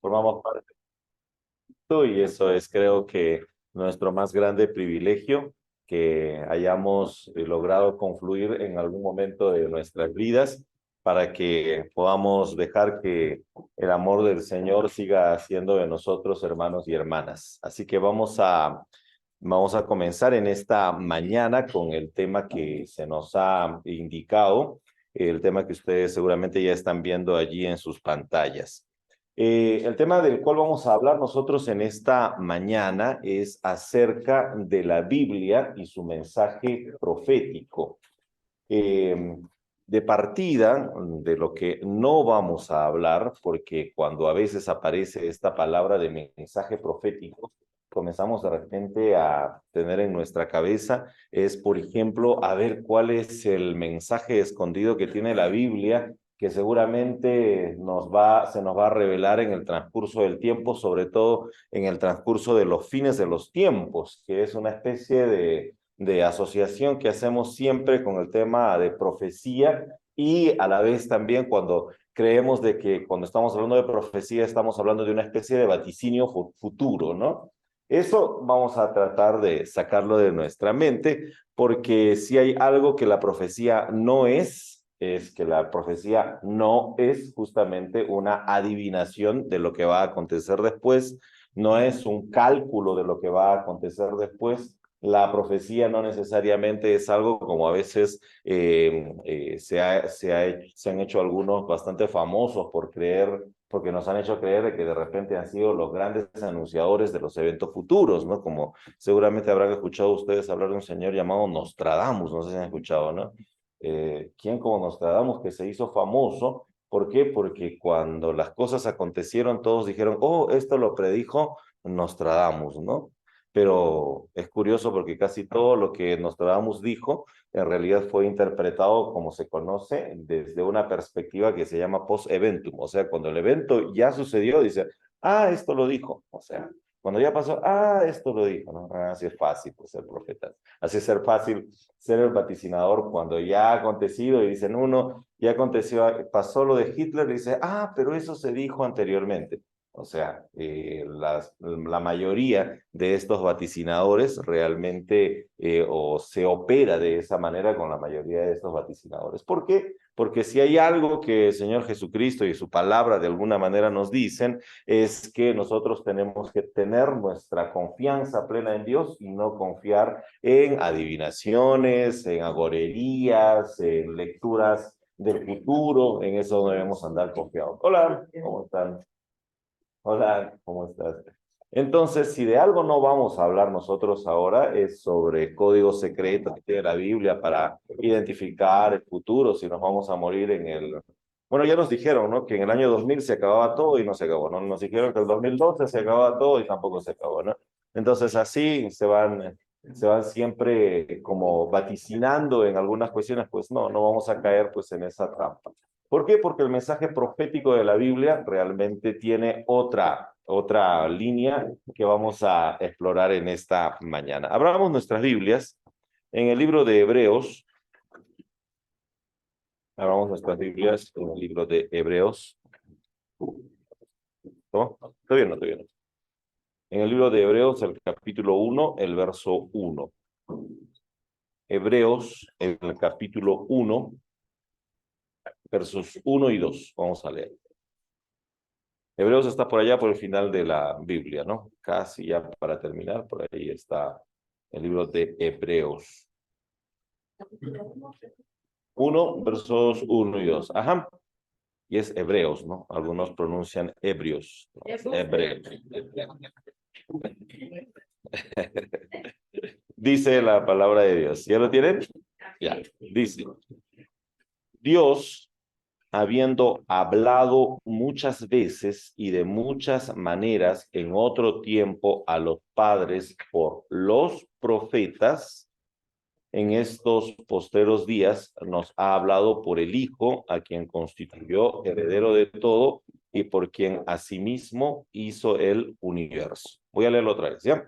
formamos parte y eso es, creo que, nuestro más grande privilegio, que hayamos logrado confluir en algún momento de nuestras vidas para que podamos dejar que el amor del Señor siga haciendo de nosotros hermanos y hermanas. Así que vamos a comenzar en esta mañana con el tema que se nos ha indicado, el tema que ustedes seguramente ya están viendo allí en sus pantallas. El tema del cual vamos a hablar nosotros en esta mañana es acerca de la Biblia y su mensaje profético. De partida, de lo que no vamos a hablar, porque cuando a veces aparece esta palabra de mensaje profético, comenzamos de repente a tener en nuestra cabeza, es, por ejemplo, a ver cuál es el mensaje escondido que tiene la Biblia, que seguramente se nos va a revelar en el transcurso del tiempo, sobre todo en el transcurso de los fines de los tiempos, que es una especie de asociación que hacemos siempre con el tema de profecía y a la vez también cuando creemos de que cuando estamos hablando de profecía estamos hablando de una especie de vaticinio futuro, ¿no? Eso vamos a tratar de sacarlo de nuestra mente porque si hay algo que la profecía no es que la profecía no es justamente una adivinación de lo que va a acontecer después, no es un cálculo de lo que va a acontecer después. La profecía no necesariamente es algo como a veces se han hecho algunos bastante famosos por creer, porque nos han hecho creer de que de repente han sido los grandes anunciadores de los eventos futuros, ¿no? Como seguramente habrán escuchado ustedes hablar de un señor llamado Nostradamus, no sé si han escuchado, ¿no? ¿Quién como Nostradamus que se hizo famoso? ¿Por qué? Porque cuando las cosas acontecieron, todos dijeron, oh, esto lo predijo Nostradamus, ¿no? Pero es curioso porque casi todo lo que Nostradamus dijo en realidad fue interpretado como se conoce desde una perspectiva que se llama post-eventum, o sea, cuando el evento ya sucedió, dice, ah, esto lo dijo, o sea, cuando ya pasó, ah, esto lo dijo, ¿no? Ah, así es fácil, pues, ser profeta, así es ser fácil ser el vaticinador cuando ya ha acontecido y dicen uno, ya aconteció, pasó lo de Hitler, y dice, ah, pero eso se dijo anteriormente. O sea, la mayoría de estos vaticinadores realmente o se opera de esa manera con la mayoría de estos vaticinadores. ¿Por qué? Porque si hay algo que el Señor Jesucristo y su palabra de alguna manera nos dicen, es que nosotros tenemos que tener nuestra confianza plena en Dios y no confiar en adivinaciones, en agorerías, en lecturas del futuro. En eso no debemos andar confiados. Hola, ¿cómo están? Hola, ¿cómo estás? Entonces, si de algo no vamos a hablar nosotros ahora, es sobre códigos secretos que tiene la Biblia para identificar el futuro, si nos vamos a morir en el... Bueno, ya nos dijeron, ¿no? Que en el año 2000 se acababa todo y no se acabó, ¿no? Nos dijeron que en el 2012 se acababa todo y tampoco se acabó, ¿no? Entonces, así se van siempre como vaticinando en algunas cuestiones, pues no vamos a caer pues en esa trampa. ¿Por qué? Porque el mensaje profético de la Biblia realmente tiene otra línea que vamos a explorar en esta mañana. Abramos nuestras Biblias en el libro de Hebreos. Abramos nuestras Biblias en el libro de Hebreos. ¿No? Estoy bien, no estoy bien. En el libro de Hebreos, el capítulo 1, el verso 1. Hebreos, en el capítulo 1, versos 1 y 2. Vamos a leer. Hebreos está por allá por el final de la Biblia, ¿no? Casi ya para terminar, por ahí está el libro de Hebreos. 1, versos 1 y 2. Ajá. Y es Hebreos, ¿no? Algunos pronuncian Hebrios. Hebreos. Dice la palabra de Dios. ¿Ya lo tienen? Ya. Dice, Dios, habiendo hablado muchas veces y de muchas maneras en otro tiempo a los padres por los profetas, en estos posteros días nos ha hablado por el Hijo, a quien constituyó heredero de todo y por quien asimismo hizo el universo. Voy a leerlo otra vez, ¿ya?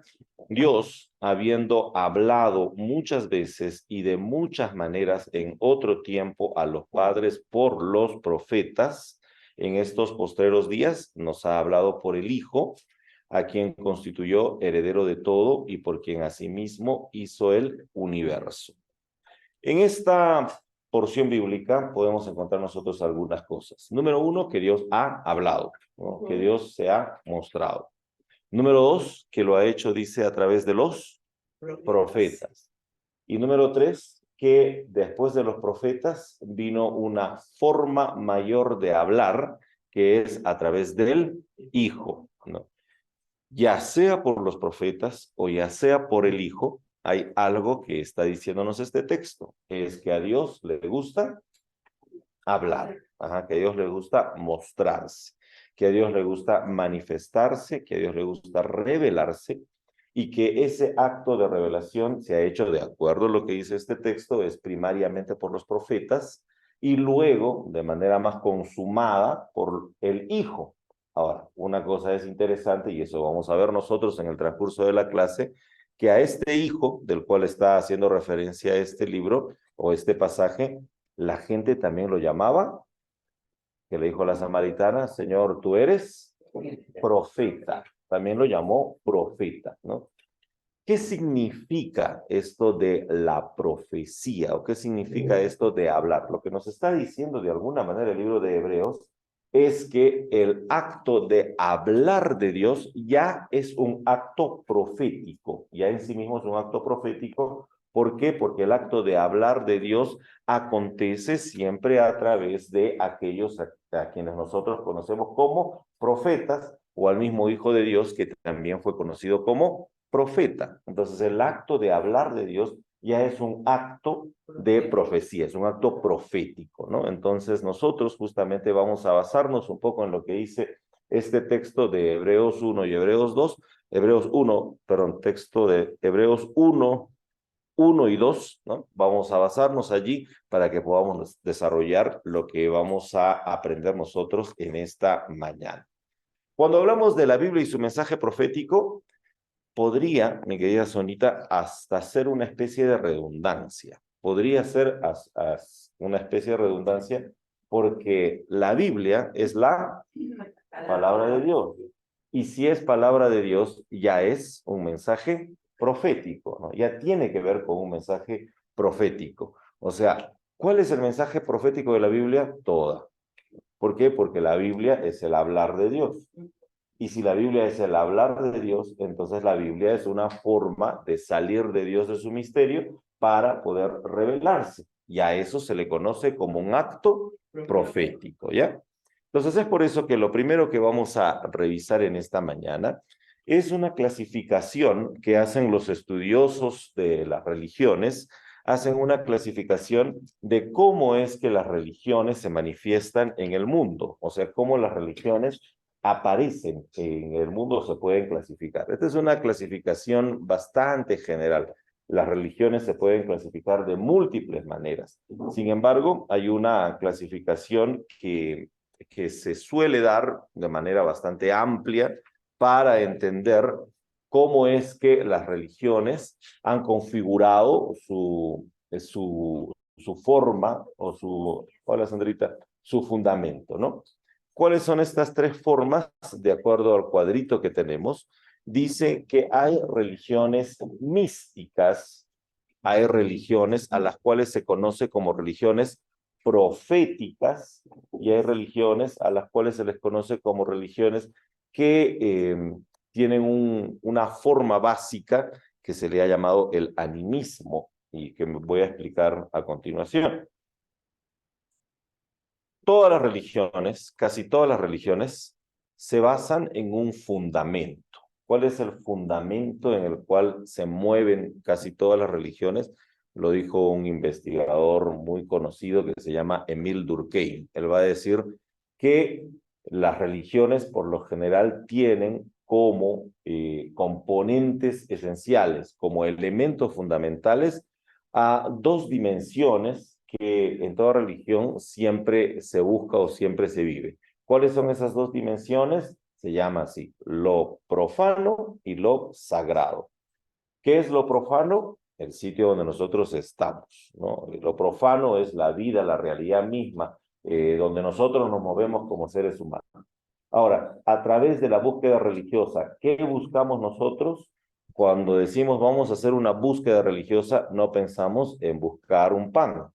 Dios, habiendo hablado muchas veces y de muchas maneras en otro tiempo a los padres por los profetas, en estos postreros días nos ha hablado por el Hijo, a quien constituyó heredero de todo y por quien asimismo hizo el universo. En esta porción bíblica podemos encontrar nosotros algunas cosas. Número uno, que Dios ha hablado, ¿no? Que Dios se ha mostrado. Número dos, que lo ha hecho, dice, a través de los profetas. Y número tres, que después de los profetas vino una forma mayor de hablar, que es a través del Hijo, ¿no? Ya sea por los profetas o ya sea por el Hijo, hay algo que está diciéndonos este texto, es que a Dios le gusta hablar, que a Dios le gusta mostrarse, que a Dios le gusta manifestarse, que a Dios le gusta revelarse, y que ese acto de revelación se ha hecho de acuerdo a lo que dice este texto, es primariamente por los profetas, y luego, de manera más consumada, por el Hijo. Ahora, una cosa es interesante, y eso vamos a ver nosotros en el transcurso de la clase, que a este Hijo, del cual está haciendo referencia este libro, o este pasaje, la gente también lo llamaba, que le dijo a la samaritana, Señor, tú eres profeta. También lo llamó profeta, ¿no? ¿Qué significa esto de la profecía? ¿O qué significa esto de hablar? Lo que nos está diciendo de alguna manera el libro de Hebreos es que el acto de hablar de Dios ya es un acto profético, ya en sí mismo es un acto profético. ¿Por qué? Porque el acto de hablar de Dios acontece siempre a través de aquellos a quienes nosotros conocemos como profetas, o al mismo Hijo de Dios que también fue conocido como profeta. Entonces el acto de hablar de Dios ya es un acto de profecía, es un acto profético, ¿no? Entonces nosotros justamente vamos a basarnos un poco en lo que dice este texto de Hebreos 1 y Hebreos 2, texto de Hebreos 1 y 2, ¿no? Vamos a basarnos allí para que podamos desarrollar lo que vamos a aprender nosotros en esta mañana. Cuando hablamos de la Biblia y su mensaje profético, podría, mi querida Sonita, hasta ser una especie de redundancia. Podría ser una especie de redundancia porque la Biblia es la palabra de Dios. Y si es palabra de Dios, ya es un mensaje profético, ¿no? Ya tiene que ver con un mensaje profético. O sea, ¿cuál es el mensaje profético de la Biblia? Toda. ¿Por qué? Porque la Biblia es el hablar de Dios. Y si la Biblia es el hablar de Dios, entonces la Biblia es una forma de salir de Dios de su misterio para poder revelarse. Y a eso se le conoce como un acto profético, ¿ya? Entonces es por eso que lo primero que vamos a revisar en esta mañana es una clasificación que hacen los estudiosos de las religiones, hacen una clasificación de cómo es que las religiones se manifiestan en el mundo, o sea, cómo las religiones aparecen en el mundo, se pueden clasificar. Esta es una clasificación bastante general. Las religiones se pueden clasificar de múltiples maneras. Sin embargo, hay una clasificación que se suele dar de manera bastante amplia para entender cómo es que las religiones han configurado su forma o hola Sandrita, su fundamento, ¿no? ¿Cuáles son estas tres formas? De acuerdo al cuadrito que tenemos, dice que hay religiones místicas, hay religiones a las cuales se conoce como religiones proféticas y hay religiones a las cuales se les conoce como religiones que tienen una forma básica que se le ha llamado el animismo y que me voy a explicar a continuación. Todas las religiones, casi todas las religiones, se basan en un fundamento. ¿Cuál es el fundamento en el cual se mueven casi todas las religiones? Lo dijo un investigador muy conocido que se llama Emile Durkheim. Él va a decir que las religiones por lo general tienen como componentes esenciales, como elementos fundamentales, a dos dimensiones que en toda religión siempre se busca o siempre se vive. ¿Cuáles son esas dos dimensiones? Se llama así, lo profano y lo sagrado. ¿Qué es lo profano? El sitio donde nosotros estamos, ¿no? Lo profano es la vida, la realidad misma, donde nosotros nos movemos como seres humanos. Ahora, a través de la búsqueda religiosa, ¿qué buscamos nosotros? Cuando decimos vamos a hacer una búsqueda religiosa, no pensamos en buscar un pan,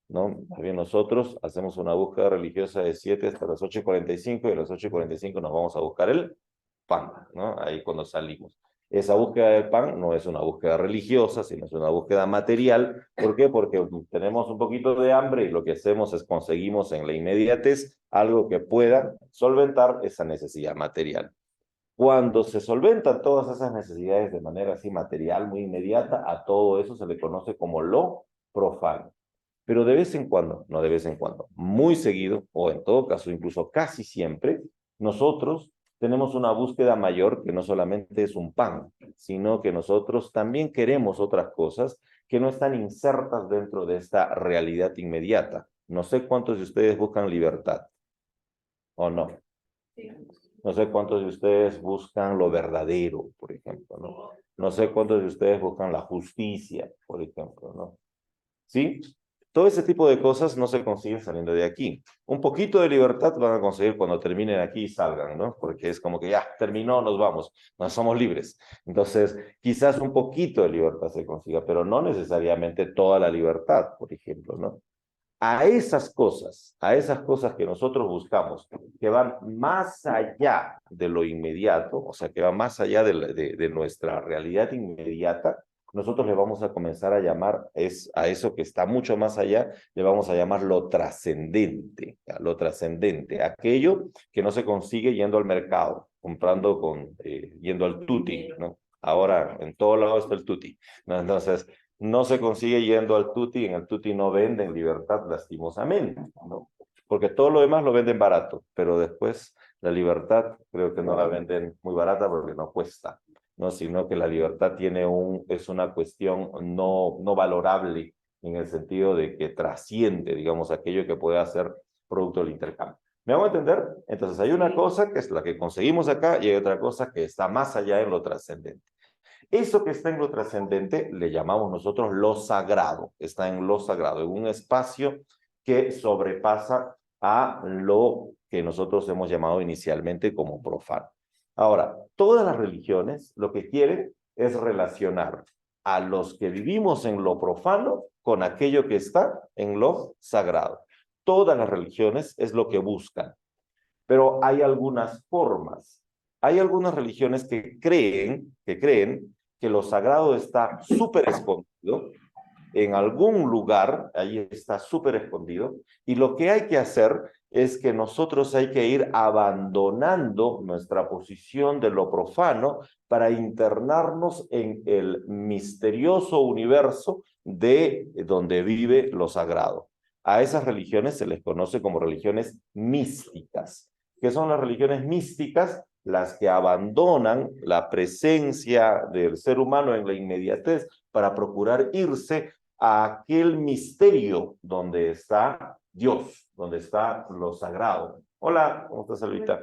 ¿no? Más bien nosotros hacemos una búsqueda religiosa de 7 hasta las 8:45 y a las 8:45 nos vamos a buscar el pan, ¿no? Ahí cuando salimos. Esa búsqueda del pan no es una búsqueda religiosa, sino es una búsqueda material. ¿Por qué? Porque tenemos un poquito de hambre y lo que hacemos es conseguimos en la inmediatez algo que pueda solventar esa necesidad material. Cuando se solventan todas esas necesidades de manera así material, muy inmediata, a todo eso se le conoce como lo profano. Pero de vez en cuando, no de vez en cuando, muy seguido, o en todo caso, incluso casi siempre, nosotros tenemos una búsqueda mayor que no solamente es un pan, sino que nosotros también queremos otras cosas que no están insertas dentro de esta realidad inmediata. No sé cuántos de ustedes buscan libertad, o no. No sé cuántos de ustedes buscan lo verdadero, por ejemplo, ¿no? No sé cuántos de ustedes buscan la justicia, por ejemplo, ¿no? ¿Sí? Todo ese tipo de cosas no se consiguen saliendo de aquí. Un poquito de libertad van a conseguir cuando terminen aquí y salgan, ¿no? Porque es como que ya, terminó, nos vamos, no somos libres. Entonces, quizás un poquito de libertad se consiga, pero no necesariamente toda la libertad, por ejemplo, ¿no? A esas cosas que nosotros buscamos, que van más allá de lo inmediato, o sea, que van más allá de nuestra realidad inmediata, nosotros le vamos a comenzar a llamar a eso que está mucho más allá, le vamos a llamar lo trascendente, aquello que no se consigue yendo al mercado, comprando yendo al tutti, ¿no? Ahora en todo lado está el tutti, ¿no? Entonces, no se consigue yendo al tutti, en el tutti no venden libertad lastimosamente, ¿no? Porque todo lo demás lo venden barato, pero después la libertad creo que no la venden muy barata porque no cuesta, ¿no? Sino que la libertad es una cuestión no valorable en el sentido de que trasciende, digamos, aquello que puede hacer producto del intercambio. ¿Me hago entender? Entonces hay una cosa que es la que conseguimos acá y hay otra cosa que está más allá en lo trascendente. Eso que está en lo trascendente le llamamos nosotros lo sagrado, está en lo sagrado, en un espacio que sobrepasa a lo que nosotros hemos llamado inicialmente como profano. Ahora, todas las religiones lo que quieren es relacionar a los que vivimos en lo profano con aquello que está en lo sagrado. Todas las religiones es lo que buscan, pero hay algunas formas. Hay algunas religiones que creen que lo sagrado está súper escondido, en algún lugar, ahí está súper escondido, y lo que hay que hacer es que nosotros hay que ir abandonando nuestra posición de lo profano para internarnos en el misterioso universo de donde vive lo sagrado. A esas religiones se les conoce como religiones místicas. ¿Qué son las religiones místicas? Las que abandonan la presencia del ser humano en la inmediatez para procurar irse a aquel misterio donde está Dios, donde está lo sagrado. Hola, ¿cómo estás, Elvita?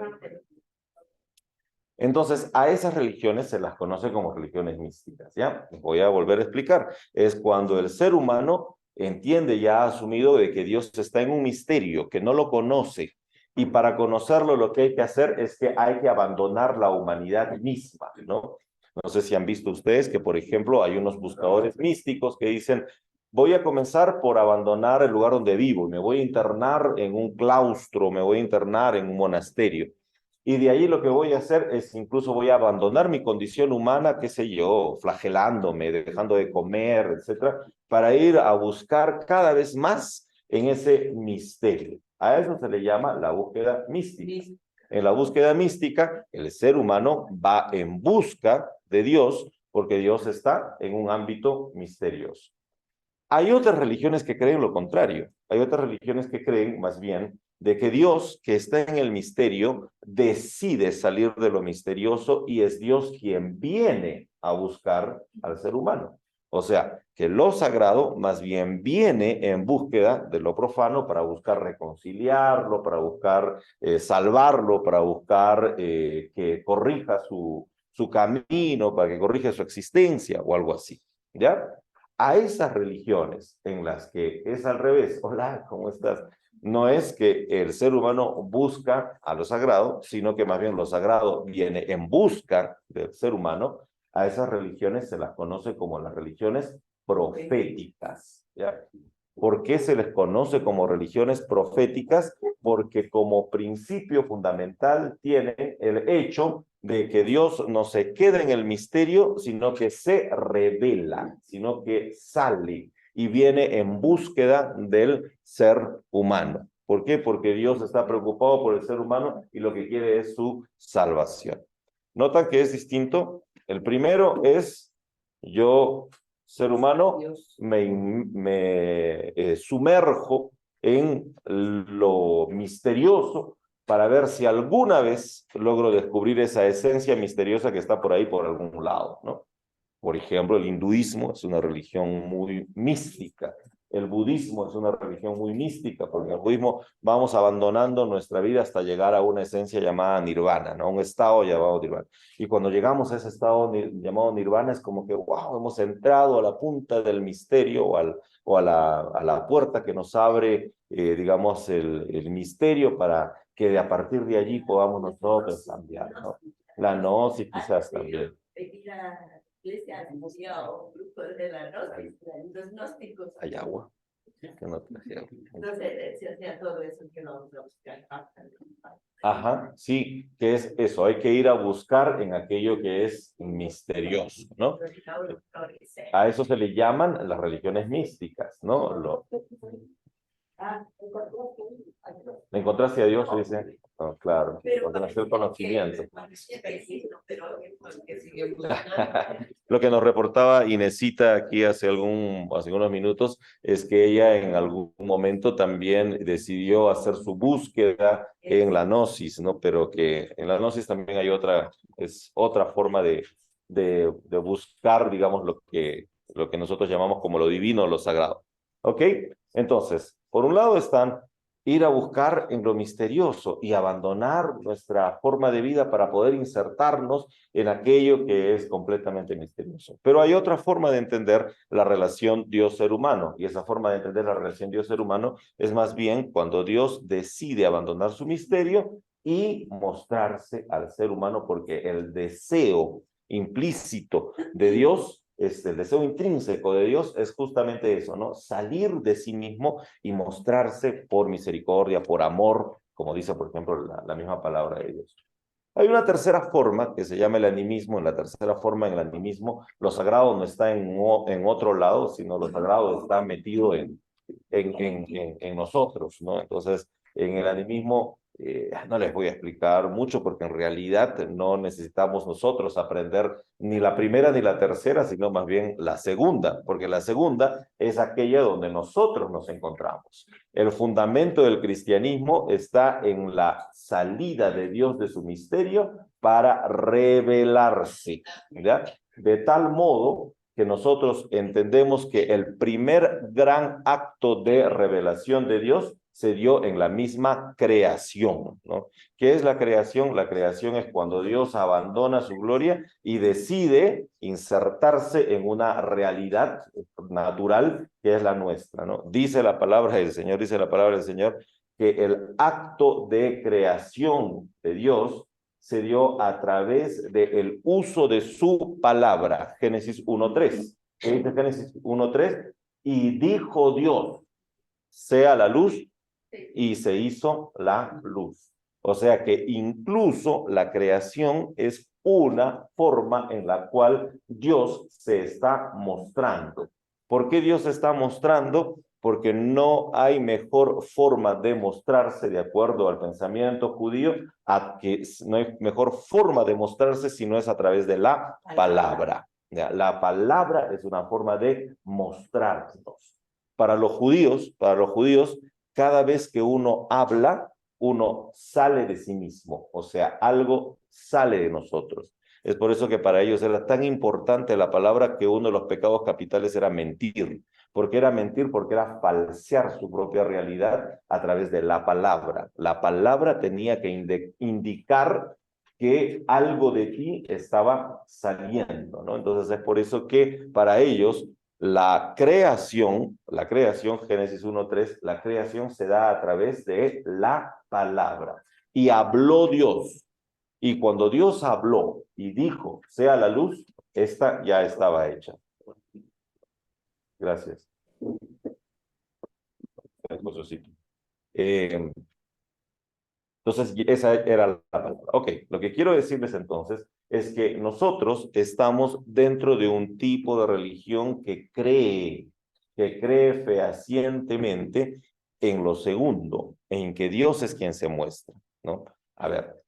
Entonces, a esas religiones se las conoce como religiones místicas, ¿ya? Voy a volver a explicar. Es cuando el ser humano entiende, ya ha asumido de que Dios está en un misterio, que no lo conoce, y para conocerlo lo que hay que hacer es que hay que abandonar la humanidad misma, ¿no? No sé si han visto ustedes que, por ejemplo, hay unos buscadores místicos que dicen, voy a comenzar por abandonar el lugar donde vivo, me voy a internar en un claustro, me voy a internar en un monasterio. Y de ahí lo que voy a hacer es incluso voy a abandonar mi condición humana, qué sé yo, flagelándome, dejando de comer, etcétera, para ir a buscar cada vez más en ese misterio. A eso se le llama la búsqueda mística. En la búsqueda mística, el ser humano va en busca de Dios porque Dios está en un ámbito misterioso. Hay otras religiones que creen lo contrario. Hay otras religiones que creen más bien de que Dios, que está en el misterio, decide salir de lo misterioso y es Dios quien viene a buscar al ser humano. O sea, que lo sagrado más bien viene en búsqueda de lo profano para buscar reconciliarlo, para buscar salvarlo, para buscar que corrija su camino, para que corrija su existencia o algo así. ¿Ya? A esas religiones en las que es al revés, hola, ¿cómo estás? no es que el ser humano busca a lo sagrado, sino que más bien lo sagrado viene en busca del ser humano. A esas religiones se las conoce como las religiones proféticas, ¿ya? ¿Por qué se les conoce como religiones proféticas? Porque como principio fundamental tienen el hecho de que Dios no se queda en el misterio, sino que se revela, sino que sale y viene en búsqueda del ser humano. ¿Por qué? Porque Dios está preocupado por el ser humano y lo que quiere es su salvación. ¿Notan que es distinto? El primero es yo, ser humano, me sumerjo en lo misterioso para ver si alguna vez logro descubrir esa esencia misteriosa que está por ahí por algún lado, ¿no? Por ejemplo, el hinduismo es una religión muy mística. El budismo es una religión muy mística, porque en el budismo vamos abandonando nuestra vida hasta llegar a una esencia llamada nirvana, ¿no? Un estado llamado nirvana. Y cuando llegamos a ese estado llamado nirvana es como que, wow, hemos entrado a la punta del misterio o a la puerta que nos abre, digamos, el misterio para que a partir de allí podamos nosotros cambiar, ¿no? La gnosis quizás también. Iglesia asocia o grupo de la gnóstica, los gnósticos. Hay agua. Que no trajeron. Entonces, se hacía todo eso que no buscar. Ajá, sí, que es eso, hay que ir a buscar en aquello que es misterioso, ¿no? A eso se le llaman las religiones místicas, ¿no? ¿Le encontraste a Dios? Dice. Oh, claro, encontraste el conocimiento. Lo que nos reportaba Inesita aquí hace unos minutos es que ella en algún momento también decidió hacer su búsqueda en la gnosis, ¿no? Pero que en la gnosis también hay otra forma de buscar, digamos, lo que nosotros llamamos como lo divino, lo sagrado. ¿Ok? Entonces, por un lado están ir a buscar en lo misterioso y abandonar nuestra forma de vida para poder insertarnos en aquello que es completamente misterioso. Pero hay otra forma de entender la relación Dios-ser humano, y esa forma de entender la relación Dios-ser humano es más bien cuando Dios decide abandonar su misterio y mostrarse al ser humano, porque el deseo implícito de Dios, el deseo intrínseco de Dios es justamente eso, ¿no? Salir de sí mismo y mostrarse por misericordia, por amor, como dice, por ejemplo, la misma palabra de Dios. Hay una tercera forma que se llama el animismo. En la tercera forma, en el animismo, lo sagrado no está en otro lado, sino lo sagrado está metido en nosotros, ¿no? Entonces, en el animismo, no les voy a explicar mucho porque en realidad no necesitamos nosotros aprender ni la primera ni la tercera, sino más bien la segunda, porque la segunda es aquella donde nosotros nos encontramos. El fundamento del cristianismo está en la salida de Dios de su misterio para revelarse, ¿ya? De tal modo que nosotros entendemos que el primer gran acto de revelación de Dios se dio en la misma creación, ¿no? ¿Qué es la creación? La creación es cuando Dios abandona su gloria y decide insertarse en una realidad natural que es la nuestra, ¿no? Dice la palabra del Señor, que el acto de creación de Dios se dio a través del uso de su palabra. Génesis 1:3. ¿Qué dice Génesis 1:3? Y dijo Dios, sea la luz, y se hizo la luz. O sea que incluso la creación es una forma en la cual Dios se está mostrando. ¿Por qué Dios se está mostrando? Porque no hay mejor forma de mostrarse, de acuerdo al pensamiento judío, no hay mejor forma de mostrarse si no es a través de la palabra. La palabra es una forma de mostrarnos. Para los judíos, cada vez que uno habla, uno sale de sí mismo, o sea, algo sale de nosotros. Es por eso que para ellos era tan importante la palabra que uno de los pecados capitales era mentir. ¿Por qué era mentir? Porque era falsear su propia realidad a través de la palabra. La palabra tenía que indicar que algo de ti estaba saliendo, ¿no? Entonces es por eso que para ellos la creación, Génesis 1:3, la creación se da a través de la palabra. Y habló Dios. Y cuando Dios habló y dijo, sea la luz, esta ya estaba hecha. Gracias. Entonces, esa era la palabra. Ok, lo que quiero decirles entonces es que nosotros estamos dentro de un tipo de religión que cree fehacientemente en lo segundo, en que Dios es quien se muestra, ¿no? A ver,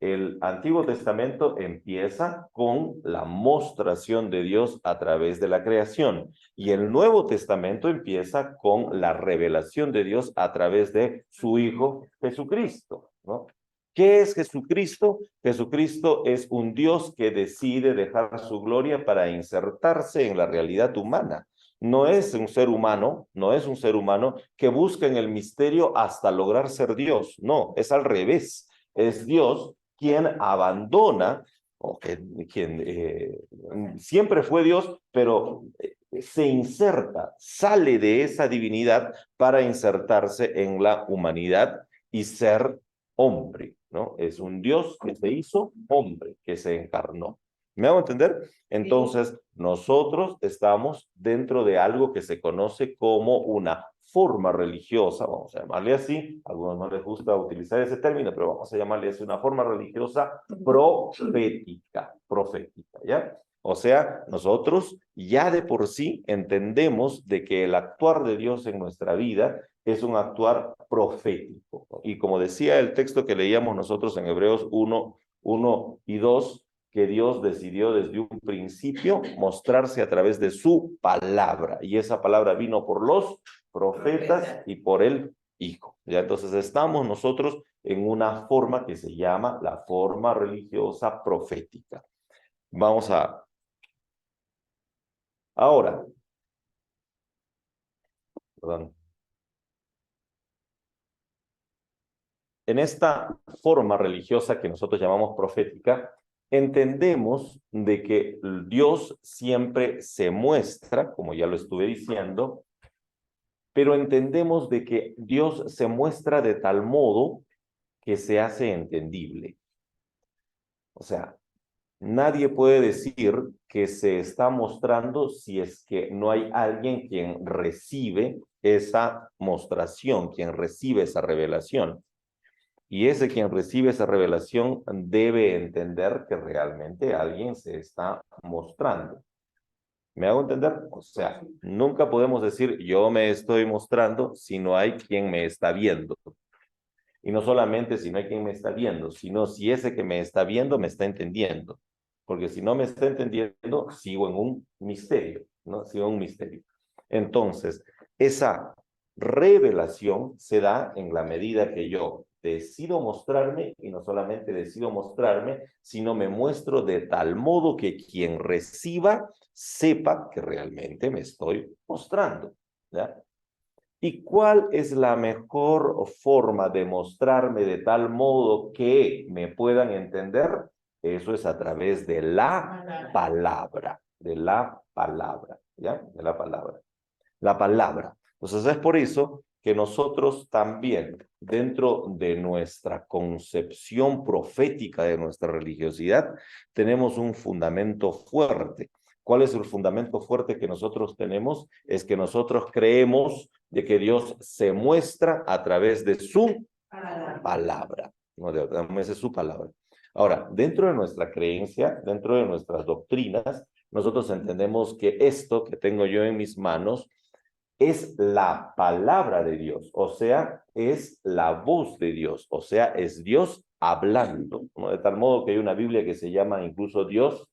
el Antiguo Testamento empieza con la mostración de Dios a través de la creación y el Nuevo Testamento empieza con la revelación de Dios a través de su Hijo Jesucristo, ¿no? ¿Qué es Jesucristo? Jesucristo es un Dios que decide dejar su gloria para insertarse en la realidad humana. No es un ser humano, no es un ser humano que busca en el misterio hasta lograr ser Dios. No, es al revés. Es Dios quien abandona, o quien siempre fue Dios, pero se inserta, sale de esa divinidad para insertarse en la humanidad y ser hombre, ¿no? Es un Dios que se hizo hombre, que se encarnó. ¿Me hago entender? Entonces, nosotros estamos dentro de algo que se conoce como una forma religiosa, vamos a llamarle así, a algunos no les gusta utilizar ese término, pero vamos a llamarle así, una forma religiosa profética, ¿ya? O sea, nosotros ya de por sí entendemos de que el actuar de Dios en nuestra vida es un actuar profético. Y como decía el texto que leíamos nosotros en Hebreos 1 y 2, que Dios decidió desde un principio mostrarse a través de su palabra. Y esa palabra vino por los profetas y por el Hijo. ¿Ya? Entonces estamos nosotros en una forma que se llama la forma religiosa profética. Vamos a... Ahora, perdón. En esta forma religiosa que nosotros llamamos profética, entendemos de que Dios siempre se muestra, como ya lo estuve diciendo, pero entendemos de que Dios se muestra de tal modo que se hace entendible. O sea, nadie puede decir que se está mostrando si es que no hay alguien quien recibe esa mostración, quien recibe esa revelación. Y ese quien recibe esa revelación debe entender que realmente alguien se está mostrando. ¿Me hago entender? O sea, nunca podemos decir yo me estoy mostrando si no hay quien me está viendo. Y no solamente si no hay quien me está viendo, sino si ese que me está viendo me está entendiendo. Porque si no me está entendiendo, sigo en un misterio, ¿no? Sigo en un misterio. Entonces, esa revelación se da en la medida que yo decido mostrarme, y no solamente decido mostrarme, sino me muestro de tal modo que quien reciba sepa que realmente me estoy mostrando, ¿ya? ¿Y cuál es la mejor forma de mostrarme de tal modo que me puedan entender? Eso es a través de la palabra, ¿ya? De la palabra. La palabra. Entonces es por eso que nosotros también, dentro de nuestra concepción profética de nuestra religiosidad, tenemos un fundamento fuerte. ¿Cuál es el fundamento fuerte que nosotros tenemos? Es que nosotros creemos de que Dios se muestra a través de su palabra. No, de su palabra. Ahora, dentro de nuestra creencia, dentro de nuestras doctrinas, nosotros entendemos que esto que tengo yo en mis manos es la palabra de Dios, o sea, es la voz de Dios, o sea, es Dios hablando, ¿no? De tal modo que hay una Biblia que se llama incluso Dios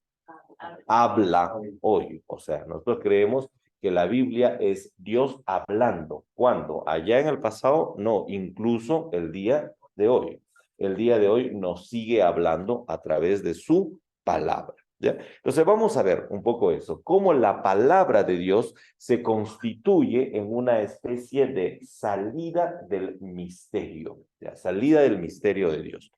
habla hoy, o sea, nosotros creemos que la Biblia es Dios hablando. ¿Cuándo? Allá en el pasado, no, incluso el día de hoy. El día de hoy nos sigue hablando a través de su palabra. ¿Ya? Entonces vamos a ver un poco eso, cómo la palabra de Dios se constituye en una especie de salida del misterio, ¿ya? Salida del misterio de Dios.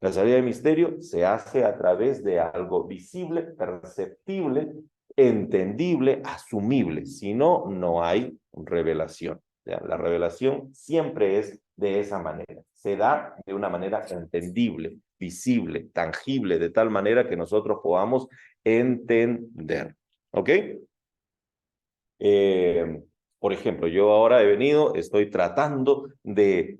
La salida del misterio se hace a través de algo visible, perceptible, entendible, asumible. Si no, no hay revelación. ¿Ya? La revelación siempre es de esa manera. Se da de una manera entendible, visible, tangible, de tal manera que nosotros podamos entender. ¿Ok? Por ejemplo, yo ahora he venido, estoy tratando de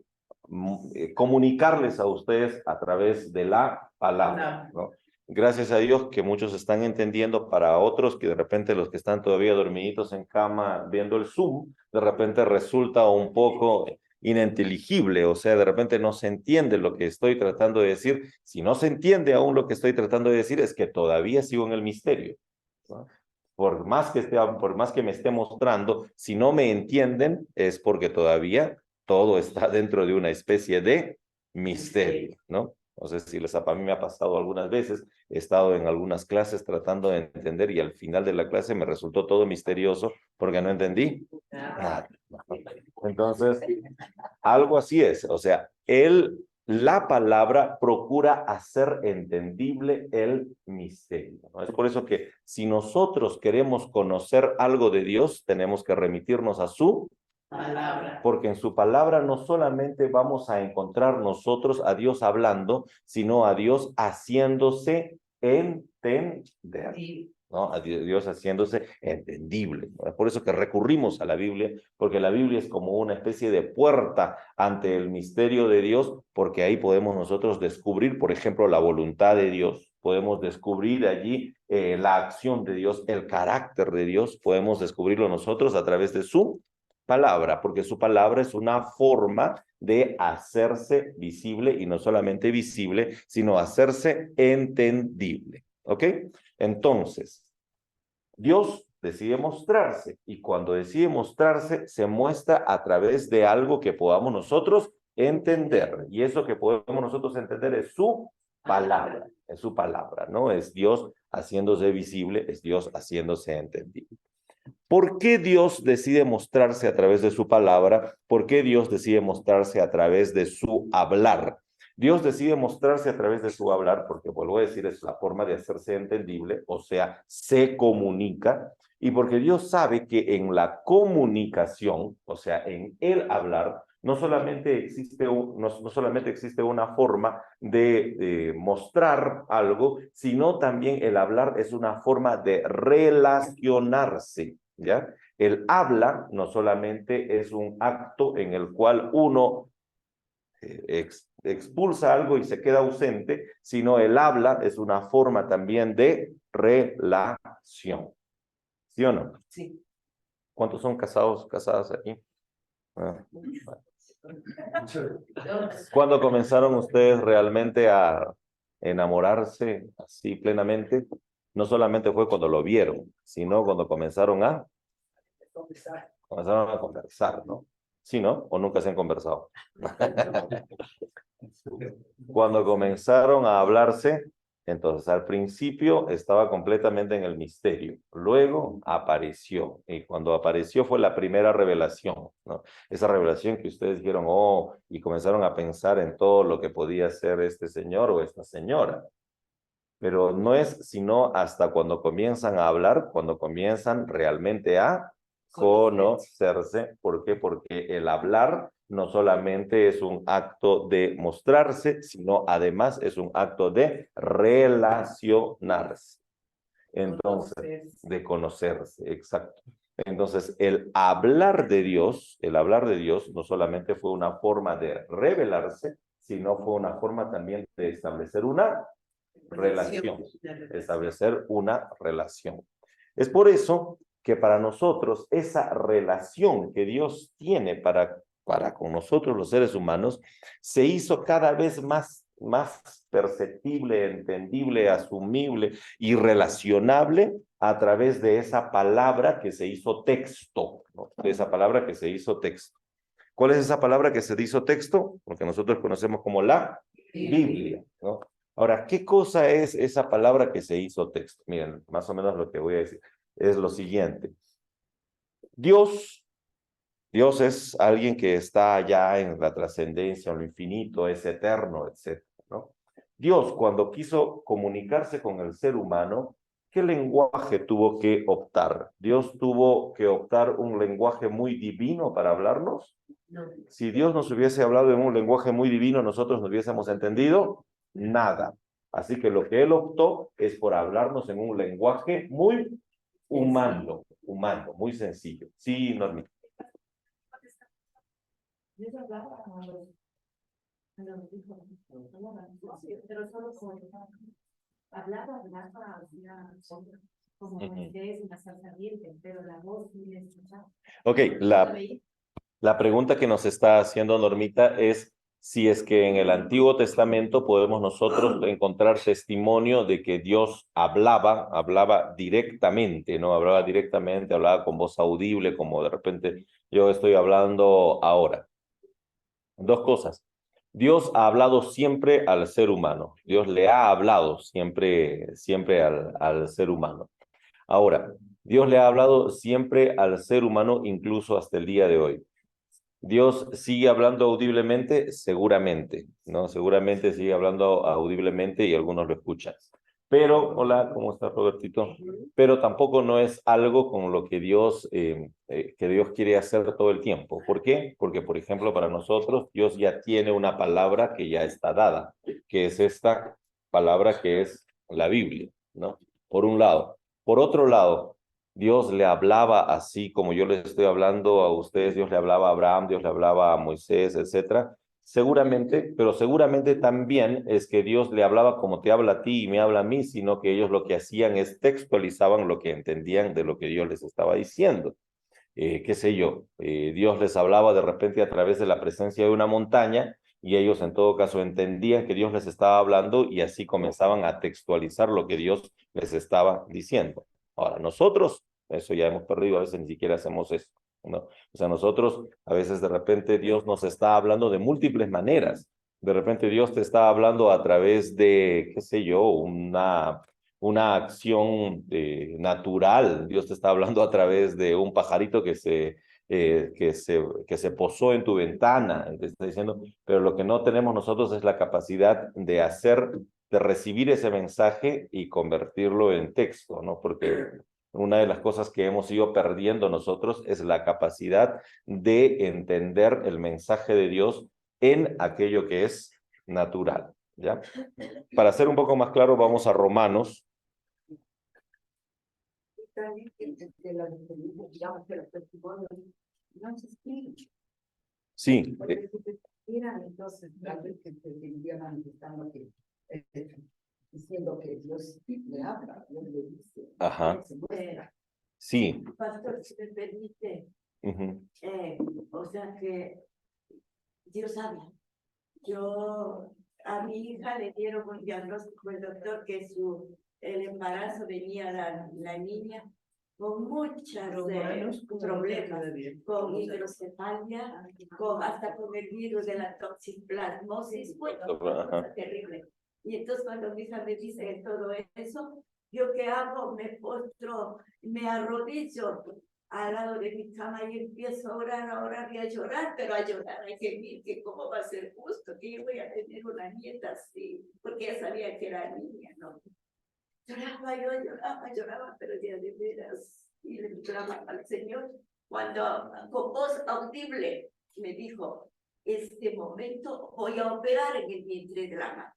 comunicarles a ustedes a través de la palabra, ¿no? Gracias a Dios que muchos están entendiendo, para otros que de repente los que están todavía dormiditos en cama viendo el Zoom, de repente resulta un poco ininteligible, o sea, de repente no se entiende lo que estoy tratando de decir. Si no se entiende aún lo que estoy tratando de decir, es que todavía sigo en el misterio, ¿no? Por más que me esté mostrando, si no me entienden, es porque todavía todo está dentro de una especie de misterio, ¿no? No sé si a mí me ha pasado algunas veces, he estado en algunas clases tratando de entender y al final de la clase me resultó todo misterioso porque no entendí nada. Entonces, algo así es, o sea, la palabra procura hacer entendible el misterio, ¿no? Es por eso que si nosotros queremos conocer algo de Dios, tenemos que remitirnos a su palabra, porque en su palabra no solamente vamos a encontrar nosotros a Dios hablando, sino a Dios haciéndose entender. ¿No? A Dios haciéndose entendible, ¿no? Es por eso que recurrimos a la Biblia, porque la Biblia es como una especie de puerta ante el misterio de Dios, porque ahí podemos nosotros descubrir, por ejemplo, la voluntad de Dios, podemos descubrir allí la acción de Dios, el carácter de Dios, podemos descubrirlo nosotros a través de su palabra, porque su palabra es una forma de hacerse visible, y no solamente visible, sino hacerse entendible. ¿Ok? Entonces, Dios decide mostrarse, y cuando decide mostrarse, se muestra a través de algo que podamos nosotros entender, y eso que podemos nosotros entender es su palabra, ¿no? Es Dios haciéndose visible, es Dios haciéndose entendible. ¿Por qué Dios decide mostrarse a través de su palabra? ¿Por qué Dios decide mostrarse a través de su hablar? Dios decide mostrarse a través de su hablar porque, vuelvo a decir, es la forma de hacerse entendible, o sea, se comunica, y porque Dios sabe que en la comunicación, o sea, en el hablar, no solamente existe una forma de mostrar algo, sino también el hablar es una forma de relacionarse, ¿ya? El habla no solamente es un acto en el cual uno expulsa algo y se queda ausente, sino el habla es una forma también de relación. ¿Sí o no? Sí. ¿Cuántos son casadas aquí? Ah. ¿Cuándo comenzaron ustedes realmente a enamorarse así plenamente? No solamente fue cuando lo vieron, sino cuando comenzaron a conversar, ¿no? ¿Sí, no? ¿O nunca se han conversado? Cuando comenzaron a hablarse, entonces al principio estaba completamente en el misterio, luego apareció, y cuando apareció fue la primera revelación, ¿no? Esa revelación que ustedes dijeron, oh, y comenzaron a pensar en todo lo que podía ser este señor o esta señora. Pero no es sino hasta cuando comienzan a hablar, cuando comienzan realmente a conocerse. ¿Por qué? Porque el hablar no solamente es un acto de mostrarse, sino además es un acto de relacionarse. Entonces, de conocerse, exacto. Entonces, el hablar de Dios no solamente fue una forma de revelarse, sino fue una forma también de establecer una relación, establecer una relación. Es por eso que para nosotros esa relación que Dios tiene para con nosotros los seres humanos se hizo cada vez más perceptible, entendible, asumible y relacionable a través de esa palabra que se hizo texto, ¿no? De esa palabra que se hizo texto. ¿Cuál es esa palabra que se hizo texto? Porque nosotros conocemos como la Biblia, ¿no? Ahora, ¿qué cosa es esa palabra que se hizo texto? Miren, más o menos lo que voy a decir es lo siguiente. Dios es alguien que está allá en la trascendencia, en lo infinito, es eterno, etc., ¿no? Dios, cuando quiso comunicarse con el ser humano, ¿qué lenguaje tuvo que optar? ¿Dios tuvo que optar un lenguaje muy divino para hablarnos? No. Si Dios nos hubiese hablado en un lenguaje muy divino, nosotros no hubiésemos entendido nada. Así que lo que Él optó es por hablarnos en un lenguaje muy humano, muy sencillo. Sí, Normita. Dios hablaba a los hijos, pero solo hablaba, como Moisés en la salsa ardiente, pero la voz ni le escuchaba. Ok, la pregunta que nos está haciendo Normita es si es que en el Antiguo Testamento podemos nosotros encontrar testimonio de que Dios hablaba directamente, ¿no? Hablaba directamente, hablaba con voz audible, como de repente yo estoy hablando ahora. Dos cosas. Dios ha hablado siempre al ser humano. Dios le ha hablado siempre al ser humano. Ahora, Dios le ha hablado siempre al ser humano, incluso hasta el día de hoy. Dios sigue hablando audiblemente, seguramente, ¿no? Seguramente sigue hablando audiblemente y algunos lo escuchan. Pero, hola, ¿cómo estás, Robertito? Pero tampoco no es algo con lo que Dios quiere hacer todo el tiempo. ¿Por qué? Porque, por ejemplo, para nosotros, Dios ya tiene una palabra que ya está dada, que es esta palabra que es la Biblia, ¿no? Por un lado. Por otro lado, Dios le hablaba así como yo les estoy hablando a ustedes, Dios le hablaba a Abraham, Dios le hablaba a Moisés, etcétera. Seguramente, pero seguramente también es que Dios le hablaba como te habla a ti y me habla a mí, sino que ellos lo que hacían es textualizaban lo que entendían de lo que Dios les estaba diciendo. Qué sé yo, Dios les hablaba de repente a través de la presencia de una montaña y ellos en todo caso entendían que Dios les estaba hablando y así comenzaban a textualizar lo que Dios les estaba diciendo. Ahora, nosotros, eso ya hemos perdido, a veces ni siquiera hacemos eso, ¿no? O sea, nosotros, a veces de repente Dios nos está hablando de múltiples maneras. De repente Dios te está hablando a través de, qué sé yo, una acción natural. Dios te está hablando a través de un pajarito que se posó en tu ventana. Te está diciendo, pero lo que no tenemos nosotros es la capacidad de recibir ese mensaje y convertirlo en texto, ¿no? Porque una de las cosas que hemos ido perdiendo nosotros es la capacidad de entender el mensaje de Dios en aquello que es natural, ¿ya? Para ser un poco más claro, vamos a Romanos. Sí. Entonces, diciendo que Dios le habla, Dios le dice. Ajá. Sí. Pastor, si me permite, o sea que Dios habla. A mi hija le dieron un diagnóstico el doctor que el embarazo venía la niña con muchos problemas, con hidrocefalia, hasta con el virus de la toxoplasmosis, bueno, una cosa terrible. Y entonces cuando mi hija me dice todo eso, ¿yo qué hago? Me postro, me arrodillo al lado de mi cama y empiezo a orar y a llorar, pero a llorar, a gemir, que cómo va a ser justo, que yo voy a tener una nieta así, porque ella sabía que era niña, ¿no? Lloraba, pero ya de veras, y le lloraba al Señor, cuando con voz audible me dijo, este momento voy a operar en el vientre de la madre.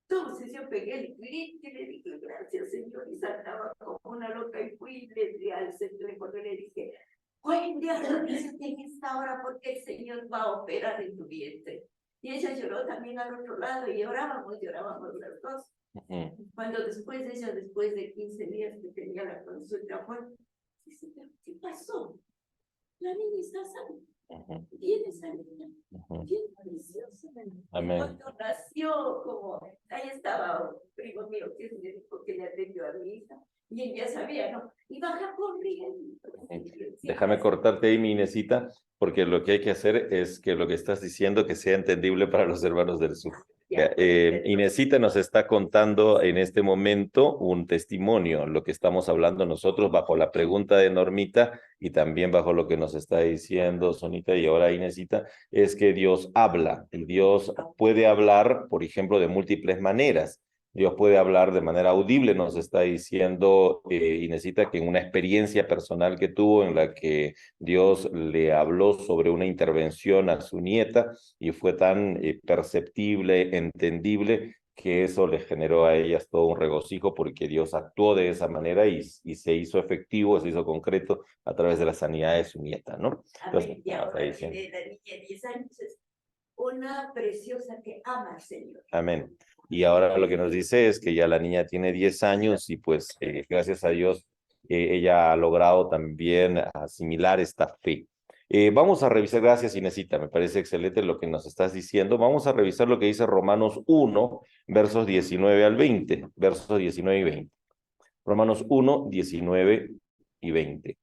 Entonces yo pegué el grito y le dije, gracias Señor, y saltaba como una loca y fui y le di al centro y le dije, Wendy, arrodíllate en esta hora porque el Señor va a operar en tu vientre. Y ella lloró también al otro lado y llorábamos las dos. Cuando después de 15 días que tenía la consulta, dice, ¿qué pasó? La niña está sana. Viene esa niña. Bien preciosa. Cuando nació, como ahí estaba un primo mío que es médico que le atendió a mi hija, y él ya sabía, ¿no? Y baja corriendo. Déjame cortarte ahí, mi Inesita, porque lo que hay que hacer es que lo que estás diciendo que sea entendible para los hermanos del sur. Inesita nos está contando en este momento un testimonio, lo que estamos hablando nosotros bajo la pregunta de Normita y también bajo lo que nos está diciendo Sonita y ahora Inesita, es que Dios habla. Dios puede hablar, por ejemplo, de múltiples maneras. Dios puede hablar de manera audible, nos está diciendo Inesita, que en una experiencia personal que tuvo en la que Dios le habló sobre una intervención a su nieta y fue tan perceptible, entendible, que eso le generó a ellas todo un regocijo porque Dios actuó de esa manera y se hizo efectivo, se hizo concreto a través de la sanidad de su nieta, ¿no? Entonces, y ahora tiene la niña de 10 años, es una preciosa que ama al Señor. Amén. Y ahora lo que nos dice es que ya la niña tiene 10 años y pues gracias a Dios ella ha logrado también asimilar esta fe. Vamos a revisar, gracias Inesita, me parece excelente lo que nos estás diciendo. Vamos a revisar lo que dice Romanos 1, versos 19 al 20, versos 19 y 20. Romanos 1, 19 y 20.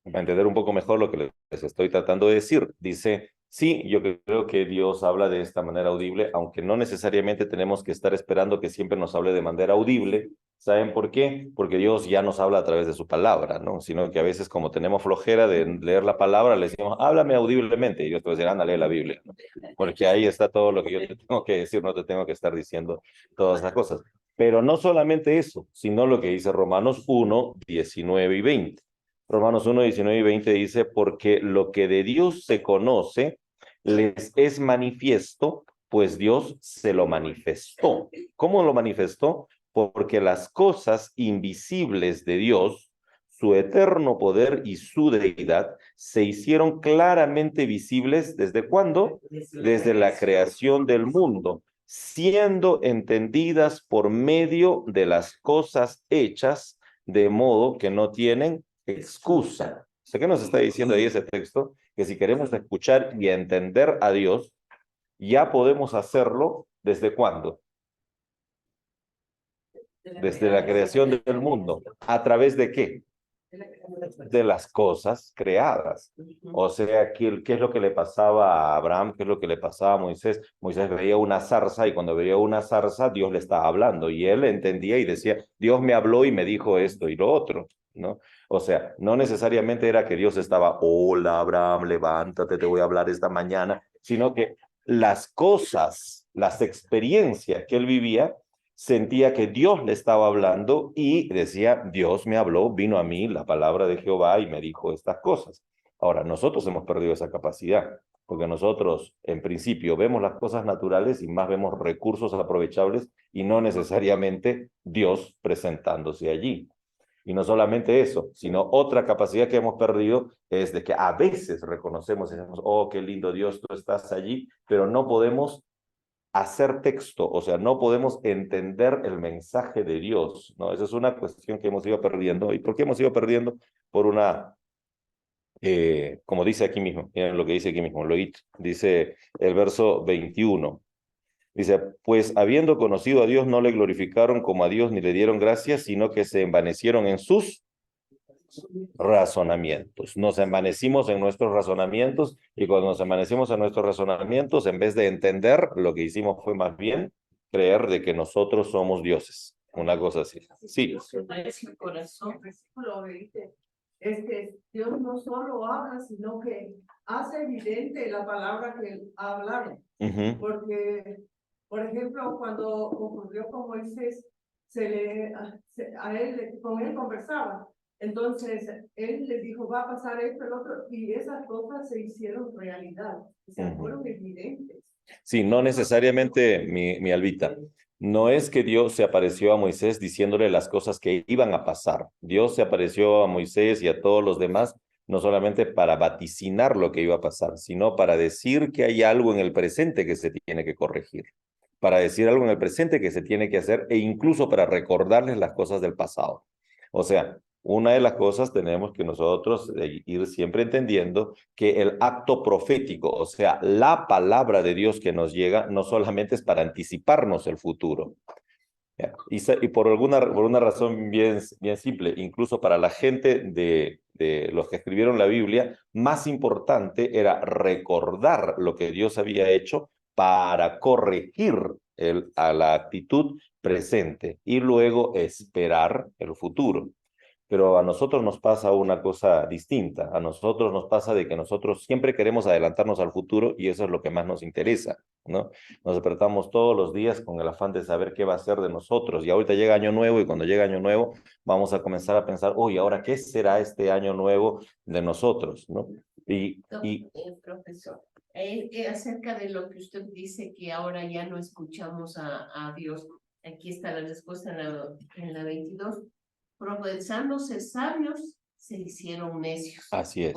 Para entender un poco mejor lo que les estoy tratando de decir. Dice, sí, yo creo que Dios habla de esta manera audible, aunque no necesariamente tenemos que estar esperando que siempre nos hable de manera audible. ¿Saben por qué? Porque Dios ya nos habla a través de su palabra, ¿no? Sino que a veces como tenemos flojera de leer la palabra, le decimos, háblame audiblemente. Y Dios te va a decir, anda, lee la Biblia, ¿no? Porque ahí está todo lo que yo te tengo que decir, no te tengo que estar diciendo todas las cosas. Pero no solamente eso, sino lo que dice Romanos 1, 19 y 20. Romanos 1, 19 y 20 dice, porque lo que de Dios se conoce les es manifiesto, pues Dios se lo manifestó. ¿Cómo lo manifestó? Porque las cosas invisibles de Dios, su eterno poder y su deidad, se hicieron claramente visibles. ¿Desde cuándo? Desde la creación del mundo, siendo entendidas por medio de las cosas hechas, de modo que no tienen excusa. ¿Qué nos está diciendo ahí ese texto? Que si queremos escuchar y entender a Dios, ya podemos hacerlo ¿desde cuándo? Desde la creación del mundo. ¿A través de qué? De las cosas creadas. O sea, ¿qué es lo que le pasaba a Abraham? ¿Qué es lo que le pasaba a Moisés? Moisés veía una zarza y cuando veía una zarza, Dios le estaba hablando y él entendía y decía, Dios me habló y me dijo esto y lo otro, ¿no? O sea, no necesariamente era que Dios estaba, hola Abraham, levántate, te voy a hablar esta mañana, sino que las cosas, las experiencias que él vivía, sentía que Dios le estaba hablando y decía, Dios me habló, vino a mí la palabra de Jehová y me dijo estas cosas. Ahora, nosotros hemos perdido esa capacidad, porque nosotros en principio vemos las cosas naturales y más vemos recursos aprovechables y no necesariamente Dios presentándose allí. Y no solamente eso, sino otra capacidad que hemos perdido es de que a veces reconocemos y decimos, oh, qué lindo Dios, tú estás allí, pero no podemos hacer texto, o sea, no podemos entender el mensaje de Dios, ¿no? Esa es una cuestión que hemos ido perdiendo. ¿Y por qué hemos ido perdiendo? Por una, como dice aquí mismo, miren lo que dice aquí mismo, dice el verso 21. Dice, pues habiendo conocido a Dios, no le glorificaron como a Dios ni le dieron gracias, sino que se envanecieron en sus razonamientos. Nos envanecimos en nuestros razonamientos y cuando nos envanecimos en nuestros razonamientos, en vez de entender, lo que hicimos fue más bien creer de que nosotros somos dioses. Una cosa así. Sí. Mi corazón, versículo 20, es que Dios no solo habla, sino que hace evidente la palabra que él habla. Porque, por ejemplo, cuando ocurrió con Moisés, con él conversaba. Entonces, él le dijo, va a pasar esto, el otro, y esas cosas se hicieron realidad, o sea, fueron evidentes. Sí, no necesariamente, mi Albita. No es que Dios se apareció a Moisés diciéndole las cosas que iban a pasar. Dios se apareció a Moisés y a todos los demás, no solamente para vaticinar lo que iba a pasar, sino para decir que hay algo en el presente que se tiene que corregir, para decir algo en el presente que se tiene que hacer e incluso para recordarles las cosas del pasado. O sea, una de las cosas tenemos que nosotros ir siempre entendiendo que el acto profético, o sea, la palabra de Dios que nos llega, no solamente es para anticiparnos el futuro. Y por una razón bien simple, incluso para la gente de los que escribieron la Biblia, más importante era recordar lo que Dios había hecho para corregir a la actitud presente y luego esperar el futuro. Pero a nosotros nos pasa una cosa distinta. A nosotros nos pasa de que nosotros siempre queremos adelantarnos al futuro y eso es lo que más nos interesa, ¿no? Nos despertamos todos los días con el afán de saber qué va a ser de nosotros. Y ahorita llega Año Nuevo y cuando llega Año Nuevo vamos a comenzar a pensar, oye, ¿ahora qué será este Año Nuevo de nosotros, ¿no? Profesor, acerca de lo que usted dice que ahora ya no escuchamos a Dios, aquí está la respuesta en la 22. Profesándose sabios, se hicieron necios. Así es.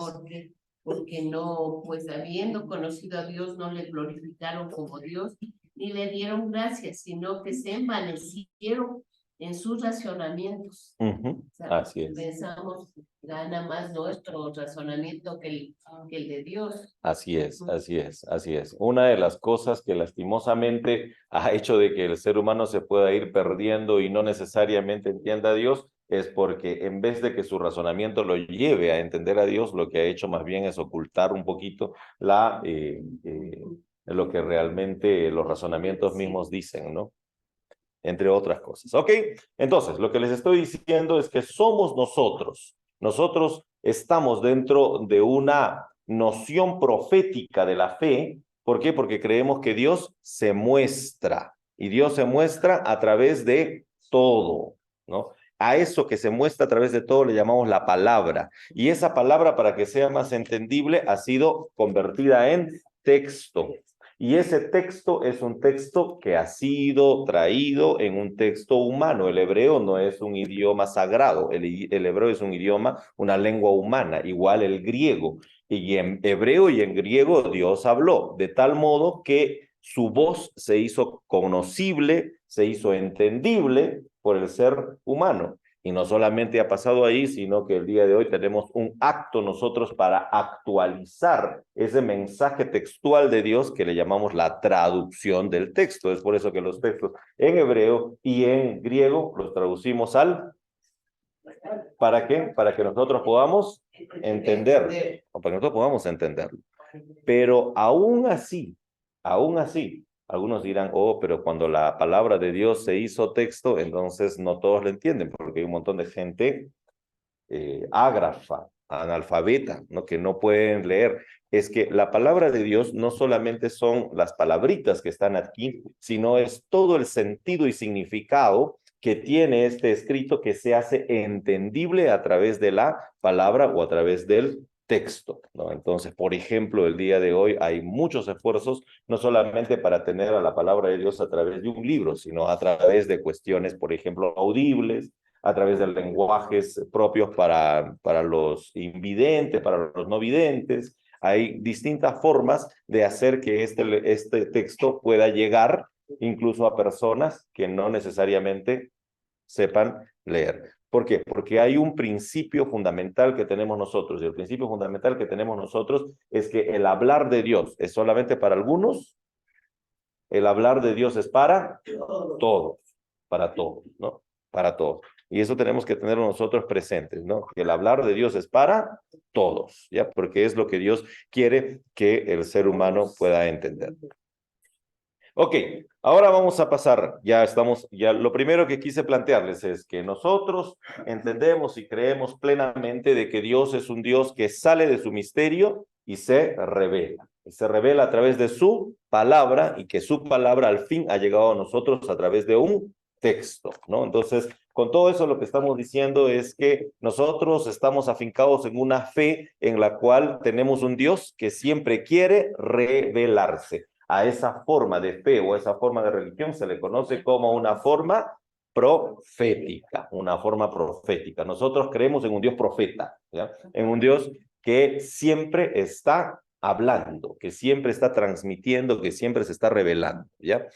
Porque no, pues habiendo conocido a Dios, no le glorificaron como Dios, ni le dieron gracias, sino que se envanecieron en sus razonamientos. O sea, así es. Pensamos, gana más nuestro razonamiento que el de Dios. Así es, así es, así es. Una de las cosas que lastimosamente ha hecho de que el ser humano se pueda ir perdiendo y no necesariamente entienda a Dios es porque en vez de que su razonamiento lo lleve a entender a Dios, lo que ha hecho más bien es ocultar un poquito lo que realmente los razonamientos mismos dicen, ¿no? Entre otras cosas. ¿Ok? Entonces, lo que les estoy diciendo es que somos nosotros. Nosotros estamos dentro de una noción profética de la fe. ¿Por qué? Porque creemos que Dios se muestra. Y Dios se muestra a través de todo, ¿no? A eso que se muestra a través de todo le llamamos la palabra. Y esa palabra, para que sea más entendible, ha sido convertida en texto. Y ese texto es un texto que ha sido traído en un texto humano. El hebreo no es un idioma sagrado. El hebreo es un idioma, una lengua humana, igual el griego. Y en hebreo y en griego Dios habló, de tal modo que su voz se hizo conocible, se hizo entendible por el ser humano. Y no solamente ha pasado ahí, sino que el día de hoy tenemos un acto nosotros para actualizar ese mensaje textual de Dios que le llamamos la traducción del texto. Es por eso que los textos en hebreo y en griego los traducimos al... ¿Para qué? Para que nosotros podamos entender, o para que nosotros podamos entenderlo. Pero aún así, algunos dirán, oh, pero cuando la palabra de Dios se hizo texto, entonces no todos lo entienden, porque hay un montón de gente ágrafa, analfabeta, ¿no? Que no pueden leer. Es que la palabra de Dios no solamente son las palabritas que están aquí, sino es todo el sentido y significado que tiene este escrito que se hace entendible a través de la palabra o a través del texto, ¿no? Entonces, por ejemplo, el día de hoy hay muchos esfuerzos, no solamente para tener a la palabra de Dios a través de un libro, sino a través de cuestiones, por ejemplo, audibles, a través de lenguajes propios para los invidentes, para los no videntes. Hay distintas formas de hacer que este texto pueda llegar incluso a personas que no necesariamente sepan leer. ¿Por qué? Porque hay un principio fundamental que tenemos nosotros, y el principio fundamental que tenemos nosotros es que el hablar de Dios es solamente para algunos, el hablar de Dios es para todos, para todos, ¿no? Para todos. Y eso tenemos que tener nosotros presentes, ¿no? Que el hablar de Dios es para todos, ¿ya? Porque es lo que Dios quiere que el ser humano pueda entender. Ok, ahora vamos a pasar, ya lo primero que quise plantearles es que nosotros entendemos y creemos plenamente de que Dios es un Dios que sale de su misterio y se revela. Y se revela a través de su palabra y que su palabra al fin ha llegado a nosotros a través de un texto, ¿no? Entonces, con todo eso lo que estamos diciendo es que nosotros estamos afincados en una fe en la cual tenemos un Dios que siempre quiere revelarse. A esa forma de fe o a esa forma de religión se le conoce como una forma profética, una forma profética. Nosotros creemos en un Dios profeta, ¿ya? En un Dios que siempre está hablando, que siempre está transmitiendo, que siempre se está revelando, ¿ya?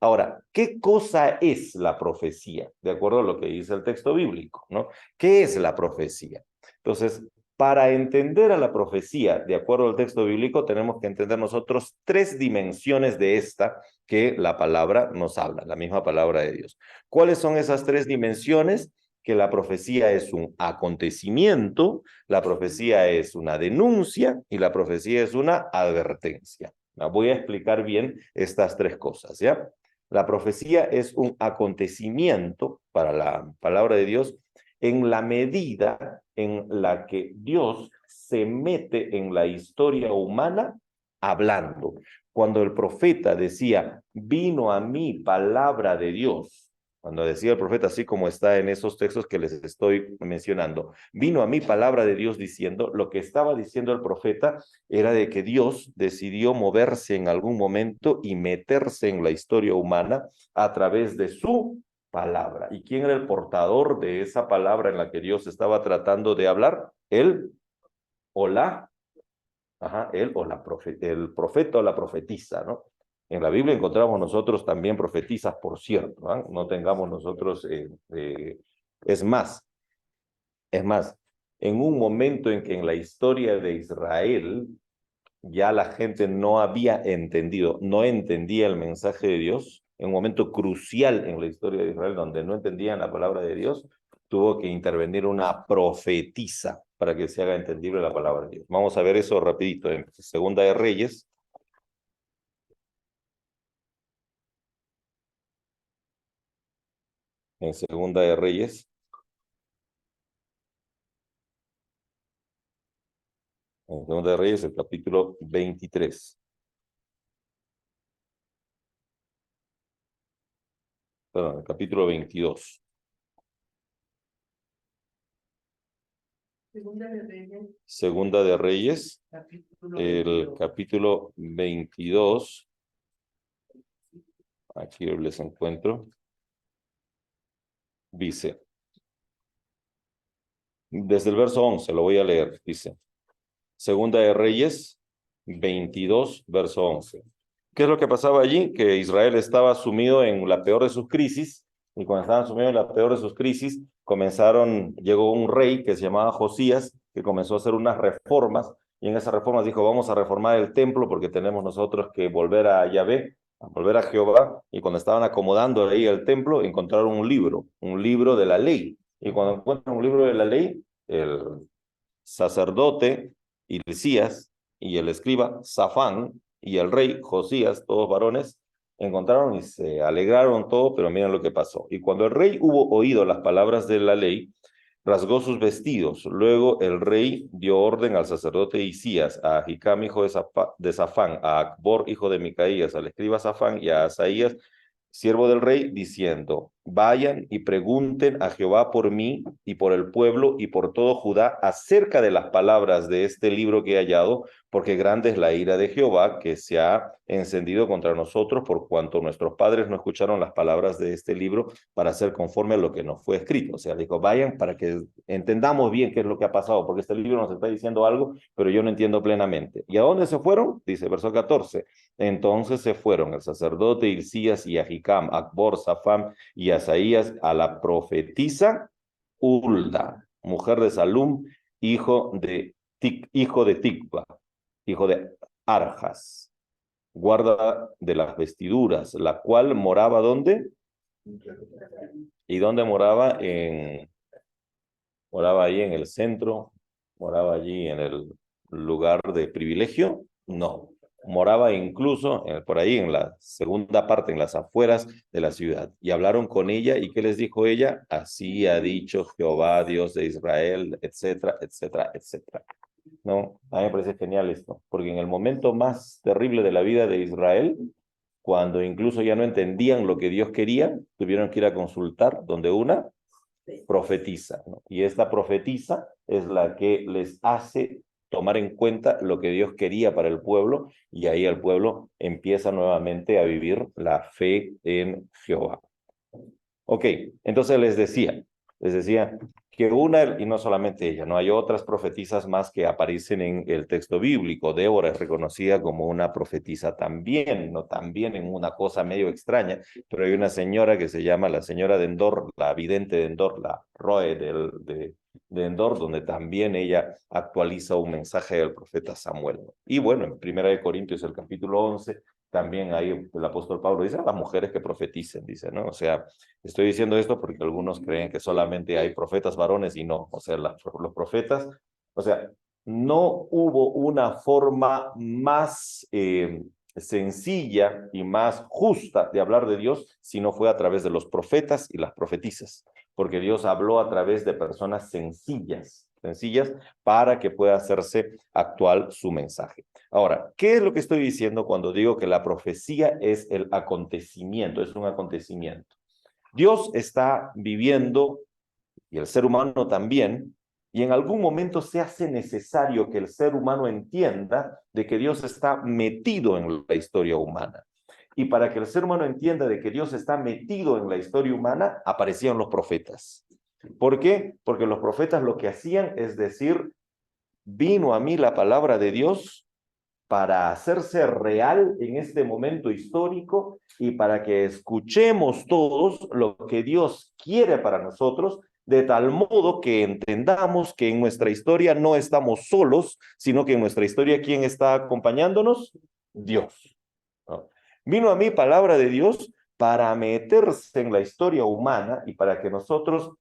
Ahora, ¿qué cosa es la profecía? De acuerdo a lo que dice el texto bíblico, ¿no? ¿Qué es la profecía? Entonces, para entender a la profecía, de acuerdo al texto bíblico, tenemos que entender nosotros 3 dimensiones de esta que la palabra nos habla, la misma palabra de Dios. ¿Cuáles son esas 3 dimensiones? Que la profecía es un acontecimiento, la profecía es una denuncia y la profecía es una advertencia. Voy a explicar bien estas 3 cosas, ¿ya? La profecía es un acontecimiento para la palabra de Dios en la medida en la que Dios se mete en la historia humana hablando. Cuando el profeta decía, vino a mí palabra de Dios, cuando decía el profeta, así como está en esos textos que les estoy mencionando, vino a mí palabra de Dios diciendo, lo que estaba diciendo el profeta era de que Dios decidió moverse en algún momento y meterse en la historia humana a través de su palabra. ¿Y quién era el portador de esa palabra en la que Dios estaba tratando de hablar? Él o la, él o el profeta o la profetisa, ¿no? En la Biblia encontramos nosotros también profetizas, por cierto, ¿eh? No tengamos nosotros, es más, en un momento en que en la historia de Israel ya la gente no había entendido, no entendía el mensaje de Dios, en un momento crucial en la historia de Israel donde no entendían la palabra de Dios, tuvo que intervenir una profetisa para que se haga entendible la palabra de Dios. Vamos a ver eso rapidito en Segunda de Reyes. En Segunda de Reyes. En Segunda de Reyes, el capítulo 23. Perdón, el capítulo 22. Segunda de Reyes, el capítulo 22. Aquí les encuentro. Dice, desde el verso 11, lo voy a leer, dice, Segunda de Reyes, 22, verso 11. ¿Qué es lo que pasaba allí? Que Israel estaba sumido en la peor de sus crisis, y cuando estaban sumidos en la peor de sus crisis, llegó un rey que se llamaba Josías, que comenzó a hacer unas reformas, y en esas reformas dijo, vamos a reformar el templo porque tenemos nosotros que volver a Yahvé, a volver a Jehová, y cuando estaban acomodando ahí el templo, encontraron un libro de la ley, y cuando encuentran un libro de la ley, el sacerdote Hilcías y el escriba Safán y el rey Josías, todos varones, encontraron y se alegraron todo, pero miren lo que pasó. Y cuando el rey hubo oído las palabras de la ley, rasgó sus vestidos. Luego el rey dio orden al sacerdote Hilcías, a Ahicam, hijo de Safán, a Acbor, hijo de Micaías, al escriba Safán y a Asaías, siervo del rey, diciendo, vayan y pregunten a Jehová por mí y por el pueblo y por todo Judá acerca de las palabras de este libro que he hallado, porque grande es la ira de Jehová que se ha encendido contra nosotros, por cuanto nuestros padres no escucharon las palabras de este libro para hacer conforme a lo que nos fue escrito. O sea, dijo, vayan para que entendamos bien qué es lo que ha pasado, porque este libro nos está diciendo algo, pero yo no entiendo plenamente. ¿Y a dónde se fueron? Dice verso 14. Entonces se fueron el sacerdote Hilcías y Ahicam, Acbor, Safán y Asaías a la profetisa Hulda, mujer de Salum, hijo de Tikva, hijo de Arjas, guarda de las vestiduras, la cual moraba ¿dónde? ¿Y dónde moraba? Moraba ahí en el centro, moraba allí en el lugar de privilegio, no. Moraba incluso por ahí en la segunda parte, en las afueras de la ciudad. Y hablaron con ella, ¿y qué les dijo ella? Así ha dicho Jehová, Dios de Israel, etcétera, etcétera, etcétera. ¿No? A mí me parece genial esto, porque en el momento más terrible de la vida de Israel, cuando incluso ya no entendían lo que Dios quería, tuvieron que ir a consultar donde una profetiza, ¿no? Y esta profetisa es la que les hace tomar en cuenta lo que Dios quería para el pueblo, y ahí el pueblo empieza nuevamente a vivir la fe en Jehová. Ok, entonces les decía que y no solamente ella, no hay otras profetisas más que aparecen en el texto bíblico. Débora es reconocida como una profetisa también, no también en una cosa medio extraña, pero hay una señora que se llama la señora de Endor, la vidente de Endor, la Roe de Endor, donde también ella actualiza un mensaje del profeta Samuel. Y bueno, en 1 Corintios, el capítulo 11, también ahí el apóstol Pablo dice a las mujeres que profeticen, dice, ¿no? O sea, estoy diciendo esto porque algunos creen que solamente hay profetas varones y no, o sea, los profetas, o sea, no hubo una forma más sencilla y más justa de hablar de Dios si no fue a través de los profetas y las profetisas. porque Dios habló a través de personas sencillas para que pueda hacerse actual su mensaje. Ahora, ¿qué es lo que estoy diciendo cuando digo que la profecía es el acontecimiento, es un acontecimiento? Dios está viviendo, y el ser humano también, y en algún momento se hace necesario que el ser humano entienda de que Dios está metido en la historia humana. Y para que el ser humano entienda de que Dios está metido en la historia humana, aparecían los profetas. ¿Por qué? Porque los profetas lo que hacían es decir, vino a mí la palabra de Dios para hacerse real en este momento histórico y para que escuchemos todos lo que Dios quiere para nosotros, de tal modo que entendamos que en nuestra historia no estamos solos, sino que en nuestra historia, ¿quién está acompañándonos? Dios, ¿no? Vino a mí palabra de Dios para meterse en la historia humana y para que nosotros,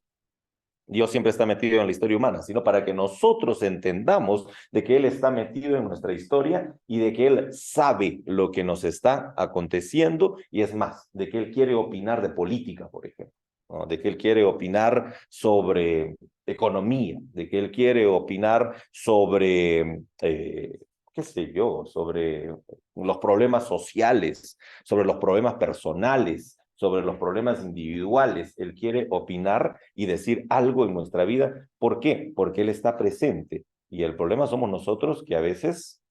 Dios siempre está metido en la historia humana, sino para que nosotros entendamos de que Él está metido en nuestra historia y de que Él sabe lo que nos está aconteciendo, y es más, de que Él quiere opinar de política, por ejemplo, ¿no? De que Él quiere opinar sobre economía, de que Él quiere opinar sobre, qué sé yo, sobre los problemas sociales, sobre los problemas personales, sobre los problemas individuales. Él quiere opinar y decir algo en nuestra vida. ¿Por qué? Porque Él está presente. Y el problema somos nosotros, que a veces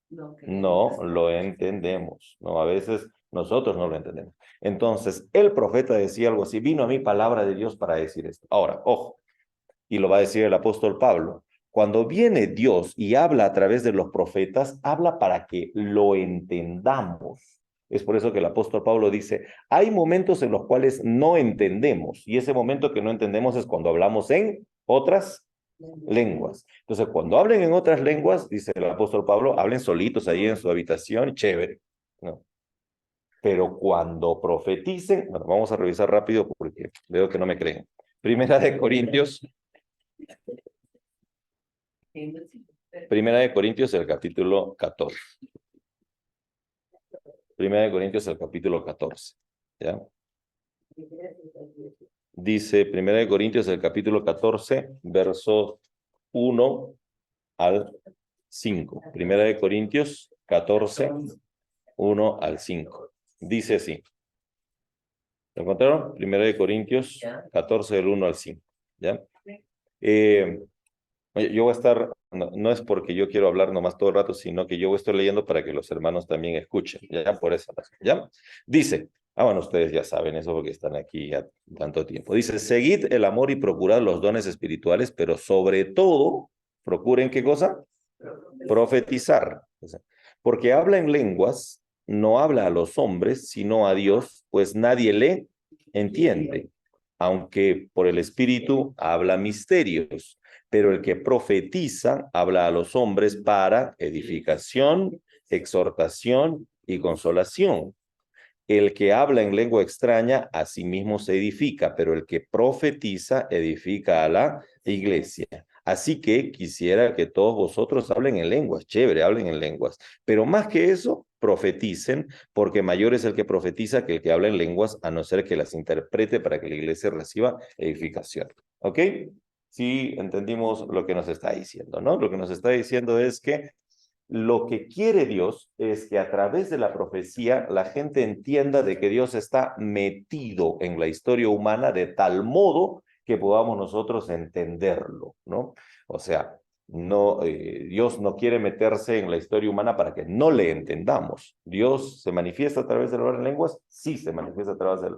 no lo entendemos, ¿no? A veces nosotros no lo entendemos. Entonces, el profeta decía algo así, vino a mí palabra de Dios para decir esto. Ahora, ojo, y lo va a decir el apóstol Pablo, cuando viene Dios y habla a través de los profetas, habla para que lo entendamos. Es por eso que el apóstol Pablo dice, hay momentos en los cuales no entendemos, y ese momento que no entendemos es cuando hablamos en otras lenguas. Entonces, cuando hablen en otras lenguas, dice el apóstol Pablo, hablen solitos ahí en su habitación, chévere, ¿no? Pero cuando profeticen, bueno, vamos a revisar rápido porque veo que no me creen. Primera de Corintios, el capítulo 14. Primera de Corintios, el capítulo 14. ¿Ya? Dice Primera de Corintios, el capítulo 14, versos 1 al 5. Primera de Corintios 14, 1 al 5. Dice así. ¿Lo encontraron? Primera de Corintios 14, del 1 al 5. ¿Ya? Yo voy a estar, no es porque yo quiero hablar nomás todo el rato, sino que yo voy a estar leyendo para que los hermanos también escuchen, ya por eso, ¿ya? Dice, bueno, ustedes ya saben eso porque están aquí ya tanto tiempo. Dice, seguid el amor y procurad los dones espirituales, pero sobre todo, procuren, ¿qué cosa? Profetizar. Porque habla en lenguas, no habla a los hombres, sino a Dios, pues nadie le entiende, aunque por el Espíritu habla misterios. Pero el que profetiza habla a los hombres para edificación, exhortación y consolación. El que habla en lengua extraña a sí mismo se edifica, pero el que profetiza edifica a la iglesia. Así que quisiera que todos vosotros hablen en lenguas, chévere, hablen en lenguas, pero más que eso, profeticen, porque mayor es el que profetiza que el que habla en lenguas, a no ser que las interprete para que la iglesia reciba edificación. ¿Ok? Sí, entendimos lo que nos está diciendo, ¿no? Lo que nos está diciendo es que lo que quiere Dios es que a través de la profecía la gente entienda de que Dios está metido en la historia humana de tal modo que podamos nosotros entenderlo, ¿no? O sea, no, Dios no quiere meterse en la historia humana para que no le entendamos. ¿Dios se manifiesta a través del hablar en lenguas? Sí, se manifiesta a través del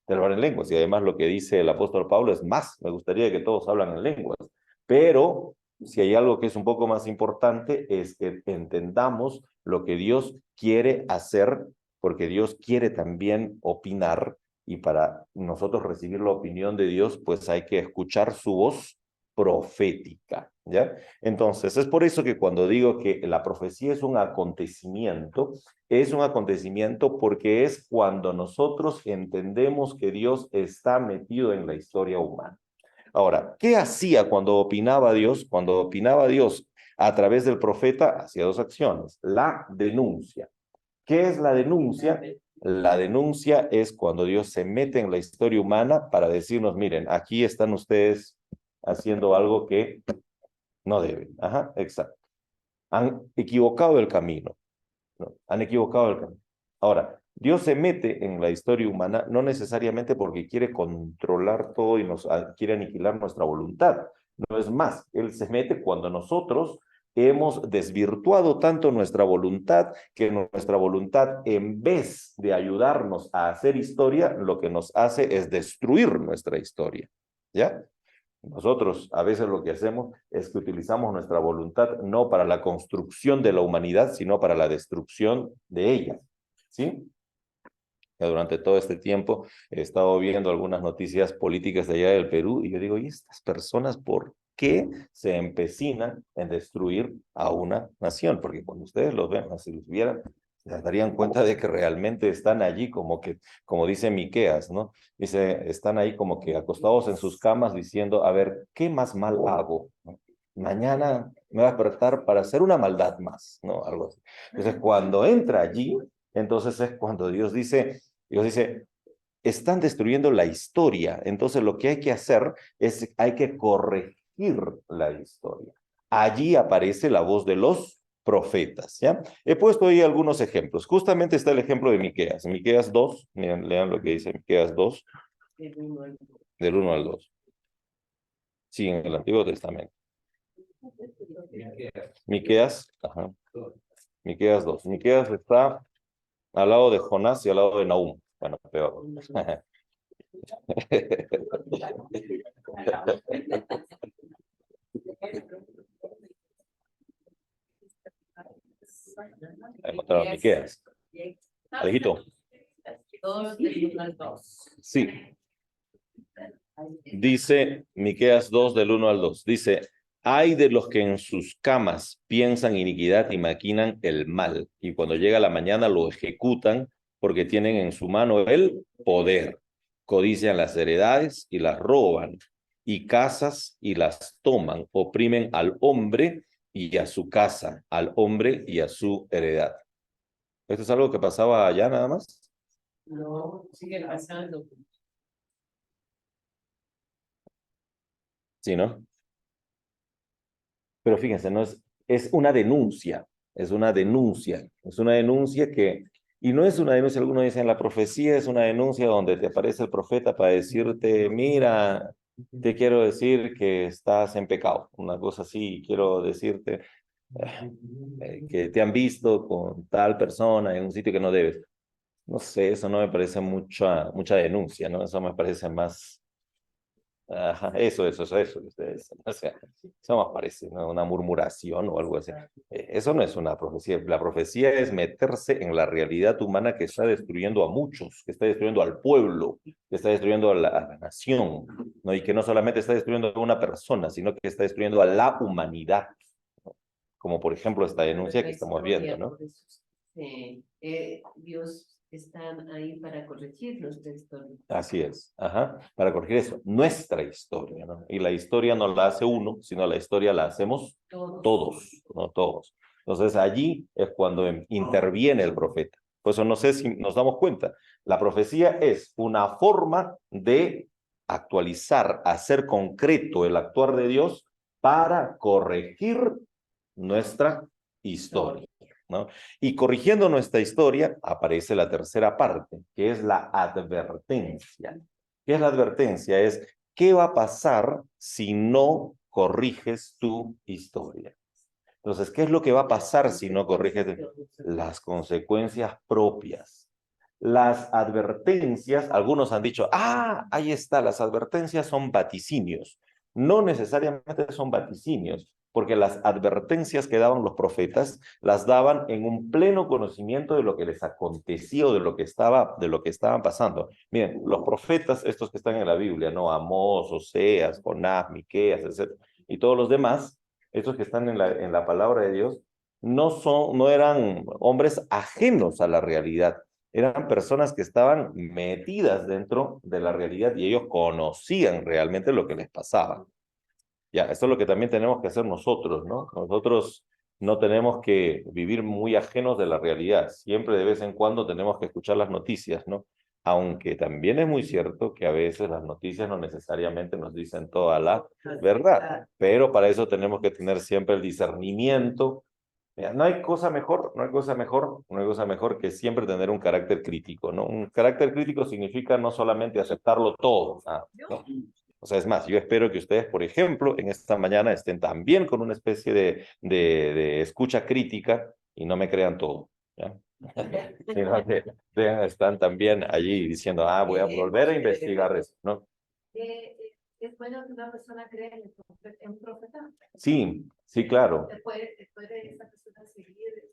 hablar en lenguas. Y además lo que dice el apóstol Pablo es más, me gustaría que todos hablan en lenguas, pero si hay algo que es un poco más importante es que entendamos lo que Dios quiere hacer, porque Dios quiere también opinar, y para nosotros recibir la opinión de Dios, pues hay que escuchar su voz profética, ¿ya? Entonces, es por eso que cuando digo que la profecía es un acontecimiento porque es cuando nosotros entendemos que Dios está metido en la historia humana. Ahora, ¿qué hacía cuando opinaba Dios? Cuando opinaba Dios a través del profeta, hacía dos acciones. La denuncia. ¿Qué es la denuncia? La denuncia es cuando Dios se mete en la historia humana para decirnos, miren, aquí están ustedes haciendo algo que no deben. Ajá, exacto. Han equivocado el camino, ¿no? Han equivocado el camino. Ahora, Dios se mete en la historia humana no necesariamente porque quiere controlar todo y nos quiere aniquilar nuestra voluntad. No es más, Él se mete cuando nosotros hemos desvirtuado tanto nuestra voluntad que nuestra voluntad, en vez de ayudarnos a hacer historia, lo que nos hace es destruir nuestra historia. ¿Ya? Nosotros a veces lo que hacemos es que utilizamos nuestra voluntad no para la construcción de la humanidad, sino para la destrucción de ella. ¿Sí? Ya durante todo este tiempo he estado viendo algunas noticias políticas de allá del Perú y yo digo, ¿y estas personas por qué se empecinan en destruir a una nación? Porque cuando ustedes los ven, si los vieran, se darían cuenta de que realmente están allí como que, como dice Miqueas, ¿no? Dice, están ahí como que acostados en sus camas diciendo, a ver, ¿qué más mal hago? ¿No? Mañana me voy a despertar para hacer una maldad más, ¿no? Algo así. Entonces, cuando entra allí, entonces es cuando Dios dice, están destruyendo la historia. Entonces lo que hay que hacer es, hay que corregir la historia. Allí aparece la voz de los profetas, ¿ya? He puesto ahí algunos ejemplos. Justamente está el ejemplo de Miqueas. Miqueas 2, miren, lean lo que dice Miqueas 2, del 1 al 2. Sí, en el Antiguo Testamento. Miqueas, ajá. Miqueas 2. Miqueas está al lado de Jonás y al lado de Nahum. Bueno, peor. Ahí mostraron Miqueas. Alejito. Sí. Dice Miqueas 2 del 1 al 2. Dice, hay de los que en sus camas piensan iniquidad y maquinan el mal, y cuando llega la mañana lo ejecutan porque tienen en su mano el poder. Codician las heredades y las roban, y casas y las toman, oprimen al hombre y a su casa, al hombre y a su heredad. ¿Esto es algo que pasaba allá nada más? No, sigue pasando. Sí, ¿no? Pero fíjense, no es una denuncia, es una denuncia, es una denuncia que, y no es una denuncia, algunos dicen la profecía es una denuncia donde te aparece el profeta para decirte, mira, te quiero decir que estás en pecado, una cosa así, quiero decirte que te han visto con tal persona en un sitio que no debes. No sé, eso no me parece mucha denuncia, ¿no? Eso me parece más... Ajá, eso, ustedes, o sea, eso más parece, ¿no? Una murmuración o algo así. Eso no es una profecía. La profecía es meterse en la realidad humana que está destruyendo a muchos, que está destruyendo al pueblo, que está destruyendo a la nación, ¿no? Y que no solamente está destruyendo a una persona, sino que está destruyendo a la humanidad, ¿no? Como por ejemplo esta denuncia que estamos viendo, ¿no? Dios están ahí para corregir nuestra historia. Así es, ajá, para corregir eso, nuestra historia, ¿no? Y la historia no la hace uno, sino la historia la hacemos todos, no todos. Entonces allí es cuando interviene el profeta. Por eso no sé si nos damos cuenta, la profecía es una forma de actualizar, hacer concreto el actuar de Dios para corregir nuestra historia, ¿no? Y corrigiendo nuestra historia, aparece la tercera parte, que es la advertencia. ¿Qué es la advertencia? Es, ¿qué va a pasar si no corriges tu historia? Entonces, ¿qué es lo que va a pasar si no corriges las consecuencias propias? Las advertencias, algunos han dicho, ahí está, las advertencias son vaticinios. No necesariamente son vaticinios, porque las advertencias que daban los profetas las daban en un pleno conocimiento de lo que les acontecía o de lo que estaban pasando. Miren, los profetas, estos que están en la Biblia, ¿no? Amós, Oseas, Jonás, Miqueas, etc. Y todos los demás, estos que están en la palabra de Dios, no eran hombres ajenos a la realidad. Eran personas que estaban metidas dentro de la realidad y ellos conocían realmente lo que les pasaba. Ya, esto es lo que también tenemos que hacer nosotros, ¿no? Nosotros no tenemos que vivir muy ajenos de la realidad. Siempre de vez en cuando tenemos que escuchar las noticias, ¿no? Aunque también es muy cierto que a veces las noticias no necesariamente nos dicen toda la verdad, pero para eso tenemos que tener siempre el discernimiento. Mira, no hay cosa mejor, no hay cosa mejor, no hay cosa mejor que siempre tener un carácter crítico, ¿no? Un carácter crítico significa no solamente aceptarlo todo, ¿no? O sea, es más, yo espero que ustedes, por ejemplo, en esta mañana estén también con una especie de escucha crítica y no me crean todo, ¿ya? Sino que están también allí diciendo, voy a volver a investigar eso, ¿no? Es bueno que una persona crea en un profeta. Sí, sí, claro. ¿Puede esa persona seguir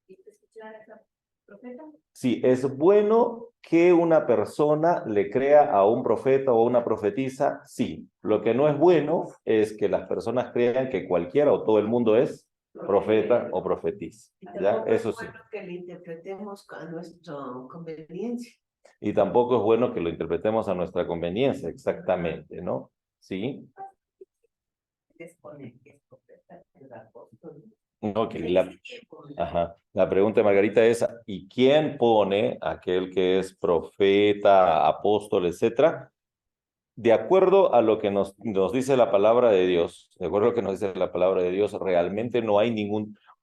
y escuchar a esa profeta? Sí, es bueno que una persona le crea a un profeta o a una profetisa, sí. Lo que no es bueno es que las personas crean que cualquiera o todo el mundo es profeta o profetisa. ¿Ya? Eso sí. Que le interpretemos a nuestra conveniencia. Y tampoco es bueno que lo interpretemos a nuestra conveniencia, exactamente, ¿no? Sí. Ok, la pregunta de Margarita es, ¿y quién pone aquel que es profeta, apóstol, etcétera? De acuerdo a lo que nos dice la palabra de Dios, de acuerdo a lo que nos dice la palabra de Dios, realmente no hay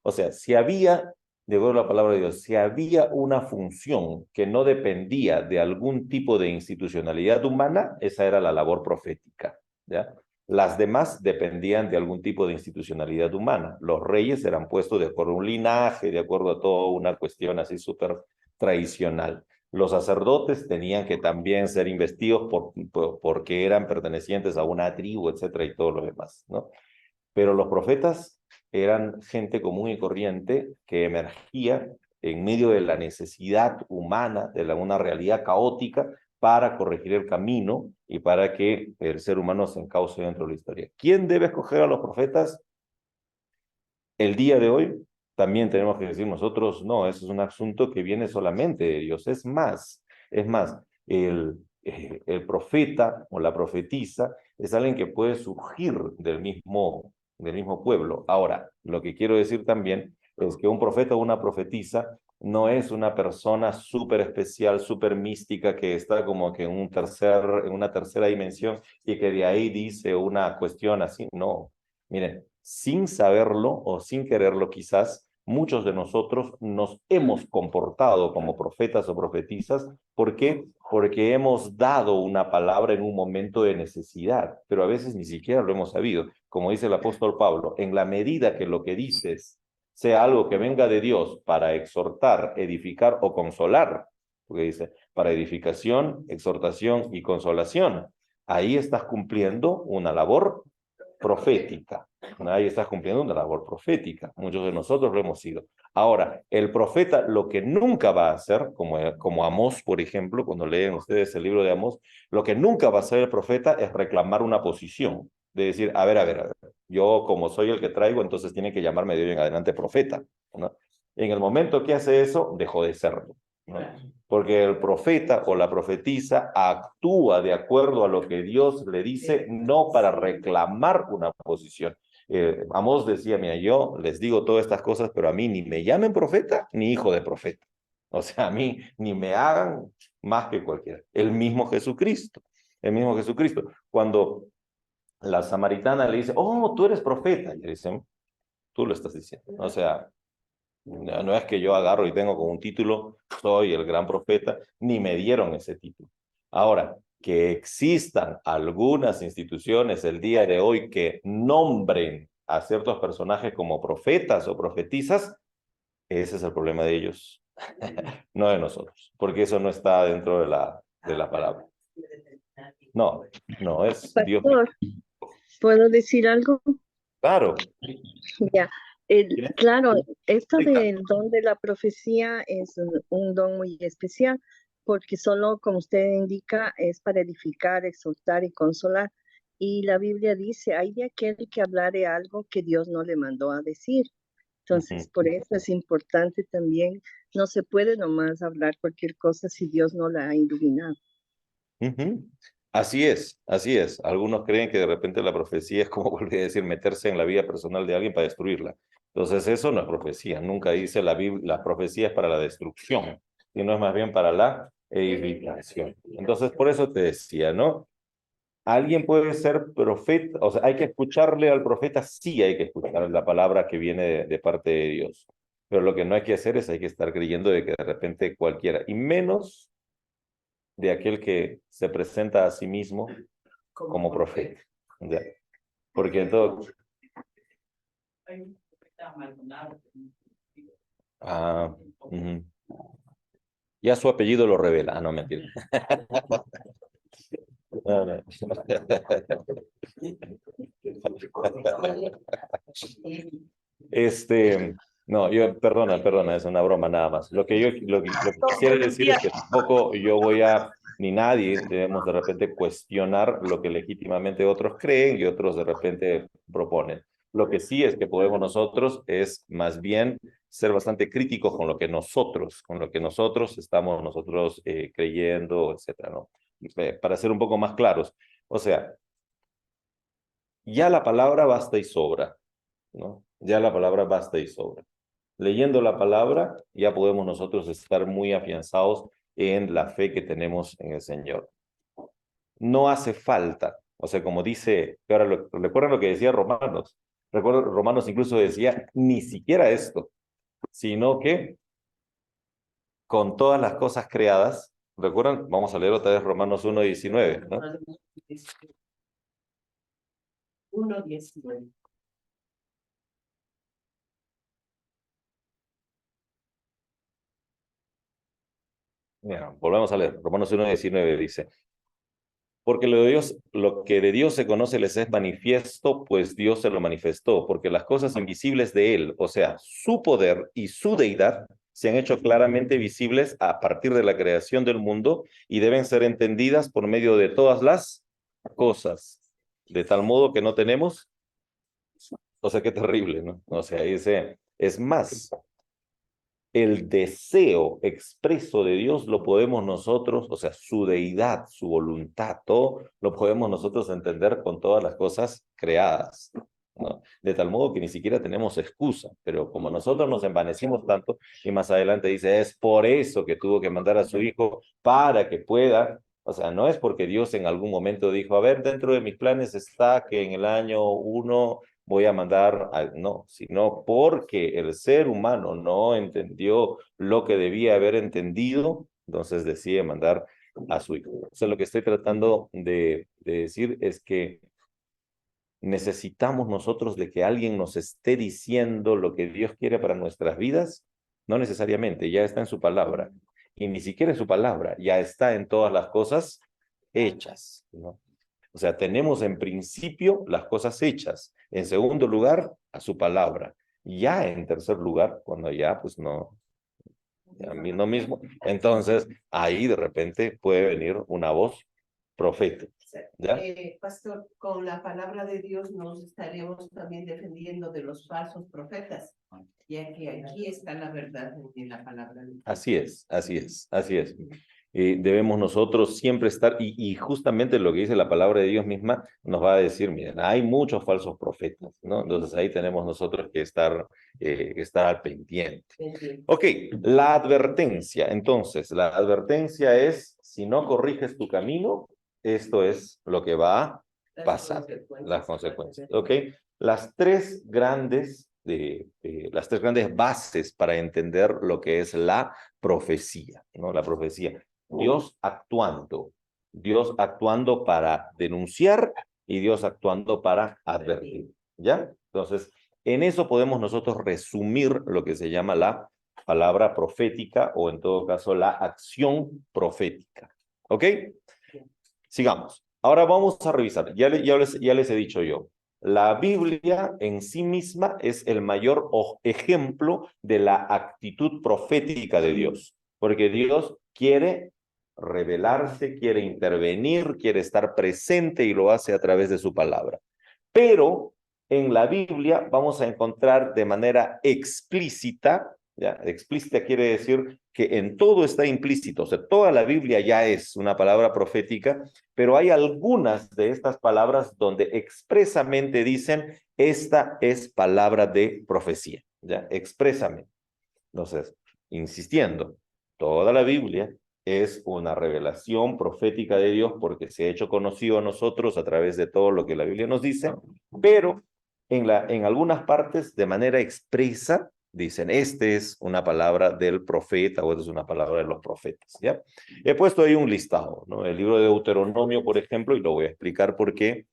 o sea, si había, de acuerdo a la palabra de Dios, si había una función que no dependía de algún tipo de institucionalidad humana, esa era la labor profética, ¿ya? Las demás dependían de algún tipo de institucionalidad humana. Los reyes eran puestos de acuerdo a un linaje, de acuerdo a toda una cuestión así súper tradicional. Los sacerdotes tenían que también ser investidos porque eran pertenecientes a una tribu, etcétera, y todo lo demás, ¿no? Pero los profetas eran gente común y corriente que emergía en medio de la necesidad humana, de una realidad caótica, para corregir el camino y para que el ser humano se encauce dentro de la historia. ¿Quién debe escoger a los profetas? El día de hoy también tenemos que decir nosotros, no, eso es un asunto que viene solamente de Dios. Es más, el profeta o la profetisa es alguien que puede surgir del mismo pueblo. Ahora, lo que quiero decir también es que un profeta o una profetisa no es una persona súper especial, súper mística que está como que en una tercera dimensión y que de ahí dice una cuestión así. No, miren, sin saberlo o sin quererlo quizás, muchos de nosotros nos hemos comportado como profetas o profetisas. ¿Por qué? Porque hemos dado una palabra en un momento de necesidad, pero a veces ni siquiera lo hemos sabido. Como dice el apóstol Pablo, en la medida que lo que dices sea algo que venga de Dios para exhortar, edificar o consolar, porque dice, para edificación, exhortación y consolación, ahí estás cumpliendo una labor profética. Ahí estás cumpliendo una labor profética. Muchos de nosotros lo hemos sido. Ahora, el profeta lo que nunca va a hacer, como Amós, por ejemplo, cuando leen ustedes el libro de Amós, lo que nunca va a hacer el profeta es reclamar una posición, de decir, a ver, yo como soy el que traigo, entonces tiene que llamarme de hoy en adelante profeta, ¿no? En el momento que hace eso, dejó de serlo, ¿no? Porque el profeta o la profetisa actúa de acuerdo a lo que Dios le dice, no para reclamar una posición. Amós decía, mira, yo les digo todas estas cosas, pero a mí ni me llamen profeta ni hijo de profeta. O sea, a mí ni me hagan más que cualquiera. El mismo Jesucristo. Cuando la samaritana le dice, oh, tú eres profeta, y le dicen, tú lo estás diciendo. O sea, no es que yo agarro y tengo como un título, soy el gran profeta, ni me dieron ese título. Ahora, que existan algunas instituciones el día de hoy que nombren a ciertos personajes como profetas o profetisas, ese es el problema de ellos, no de nosotros, porque eso no está dentro de la palabra. No, no es Dios. Pastor, ¿puedo decir algo? Claro. Ya, claro, esto del don de la profecía es un don muy especial, porque solo, como usted indica, es para edificar, exhortar y consolar. Y la Biblia dice, hay de aquel que hablare algo que Dios no le mandó a decir. Entonces, por eso es importante también, no se puede nomás hablar cualquier cosa si Dios no la ha iluminado. Así es, así es. Algunos creen que de repente la profecía es como volví a decir, meterse en la vida personal de alguien para destruirla. Entonces eso no es profecía. Nunca dice la Biblia, la profecía es para la destrucción, sino es más bien para la edificación. Entonces por eso te decía, ¿no? ¿Alguien puede ser profeta? O sea, ¿hay que escucharle al profeta? Sí, hay que escuchar la palabra que viene de parte de Dios. Pero lo que no hay que hacer es hay que estar creyendo de que de repente cualquiera, y menos de aquel que se presenta a sí mismo como profeta. ¿Ya? Porque entonces... Ya su apellido lo revela. Ah, no, mentira. No, no. No, perdona, es una broma nada más. Lo que quisiera decir es que tampoco yo voy a, ni nadie debemos de repente cuestionar lo que legítimamente otros creen y otros de repente proponen. Lo que sí es que podemos nosotros es más bien ser bastante críticos con lo que nosotros estamos creyendo, etcétera, ¿no? Para ser un poco más claros. O sea, ya la palabra basta y sobra, ¿no? Ya la palabra basta y sobra. Leyendo la palabra, ya podemos nosotros estar muy afianzados en la fe que tenemos en el Señor. No hace falta, o sea, como dice, recuerdan lo que decía Romanos. Recuerdo, Romanos incluso decía, ni siquiera esto, sino que con todas las cosas creadas, ¿recuerdan? Vamos a leer otra vez Romanos 1:19, ¿no? 1:19. Mira, volvemos a leer. Romanos 1:19 dice, porque lo que de Dios se conoce les es manifiesto, pues Dios se lo manifestó, porque las cosas invisibles de Él, o sea, su poder y su deidad, se han hecho claramente visibles a partir de la creación del mundo y deben ser entendidas por medio de todas las cosas, de tal modo que no tenemos, o sea, qué terrible, ¿no? O sea, dice, es más, el deseo expreso de Dios lo podemos nosotros, o sea, su deidad, su voluntad, todo lo podemos nosotros entender con todas las cosas creadas, ¿no? De tal modo que ni siquiera tenemos excusa, pero como nosotros nos envanecimos tanto, y más adelante dice, es por eso que tuvo que mandar a su hijo para que pueda, o sea, no es porque Dios en algún momento dijo, a ver, dentro de mis planes está que en el año 1 voy a mandar, no, sino porque el ser humano no entendió lo que debía haber entendido, entonces decide mandar a su hijo. O sea, lo que estoy tratando de decir es que necesitamos nosotros de que alguien nos esté diciendo lo que Dios quiere para nuestras vidas, no necesariamente, ya está en su palabra, y ni siquiera en su palabra, ya está en todas las cosas hechas, ¿no? O sea, tenemos en principio las cosas hechas. En segundo lugar, a su palabra. Ya en tercer lugar, cuando ya pues no, a mí no mismo, entonces ahí de repente puede venir una voz profética. ¿Ya? Pastor, con la palabra de Dios nos estaremos también defendiendo de los falsos profetas, ya que aquí está la verdad en la palabra de Dios. Así es, así es, así es. Debemos nosotros siempre estar, y justamente lo que dice la palabra de Dios misma nos va a decir, miren, hay muchos falsos profetas, ¿no? Entonces ahí tenemos nosotros que estar al pendiente. Ok, la advertencia. Entonces, la advertencia es, si no corriges tu camino, esto es lo que va a pasar, las consecuencias. Ok, las tres grandes bases para entender lo que es la profecía, ¿no? La profecía. Dios actuando para denunciar y Dios actuando para advertir, ¿ya? Entonces, en eso podemos nosotros resumir lo que se llama la palabra profética o en todo caso la acción profética, ¿ok? Sigamos. Ahora vamos a revisar. Ya les he dicho yo. La Biblia en sí misma es el mayor ejemplo de la actitud profética de Dios, porque Dios quiere revelarse, quiere intervenir, quiere estar presente y lo hace a través de su palabra. Pero en la Biblia vamos a encontrar de manera explícita ¿ya? Explícita quiere decir que en todo está implícito, o sea, toda la Biblia ya es una palabra profética, pero hay algunas de estas palabras donde expresamente dicen, esta es palabra de profecía, ¿ya? Expresamente. Entonces, insistiendo, toda la Biblia es una revelación profética de Dios porque se ha hecho conocido a nosotros a través de todo lo que la Biblia nos dice, pero en algunas partes de manera expresa dicen, este es una palabra del profeta o esta es una palabra de los profetas, ¿ya? He puesto ahí un listado, ¿no? El libro de Deuteronomio, por ejemplo, y lo voy a explicar por qué,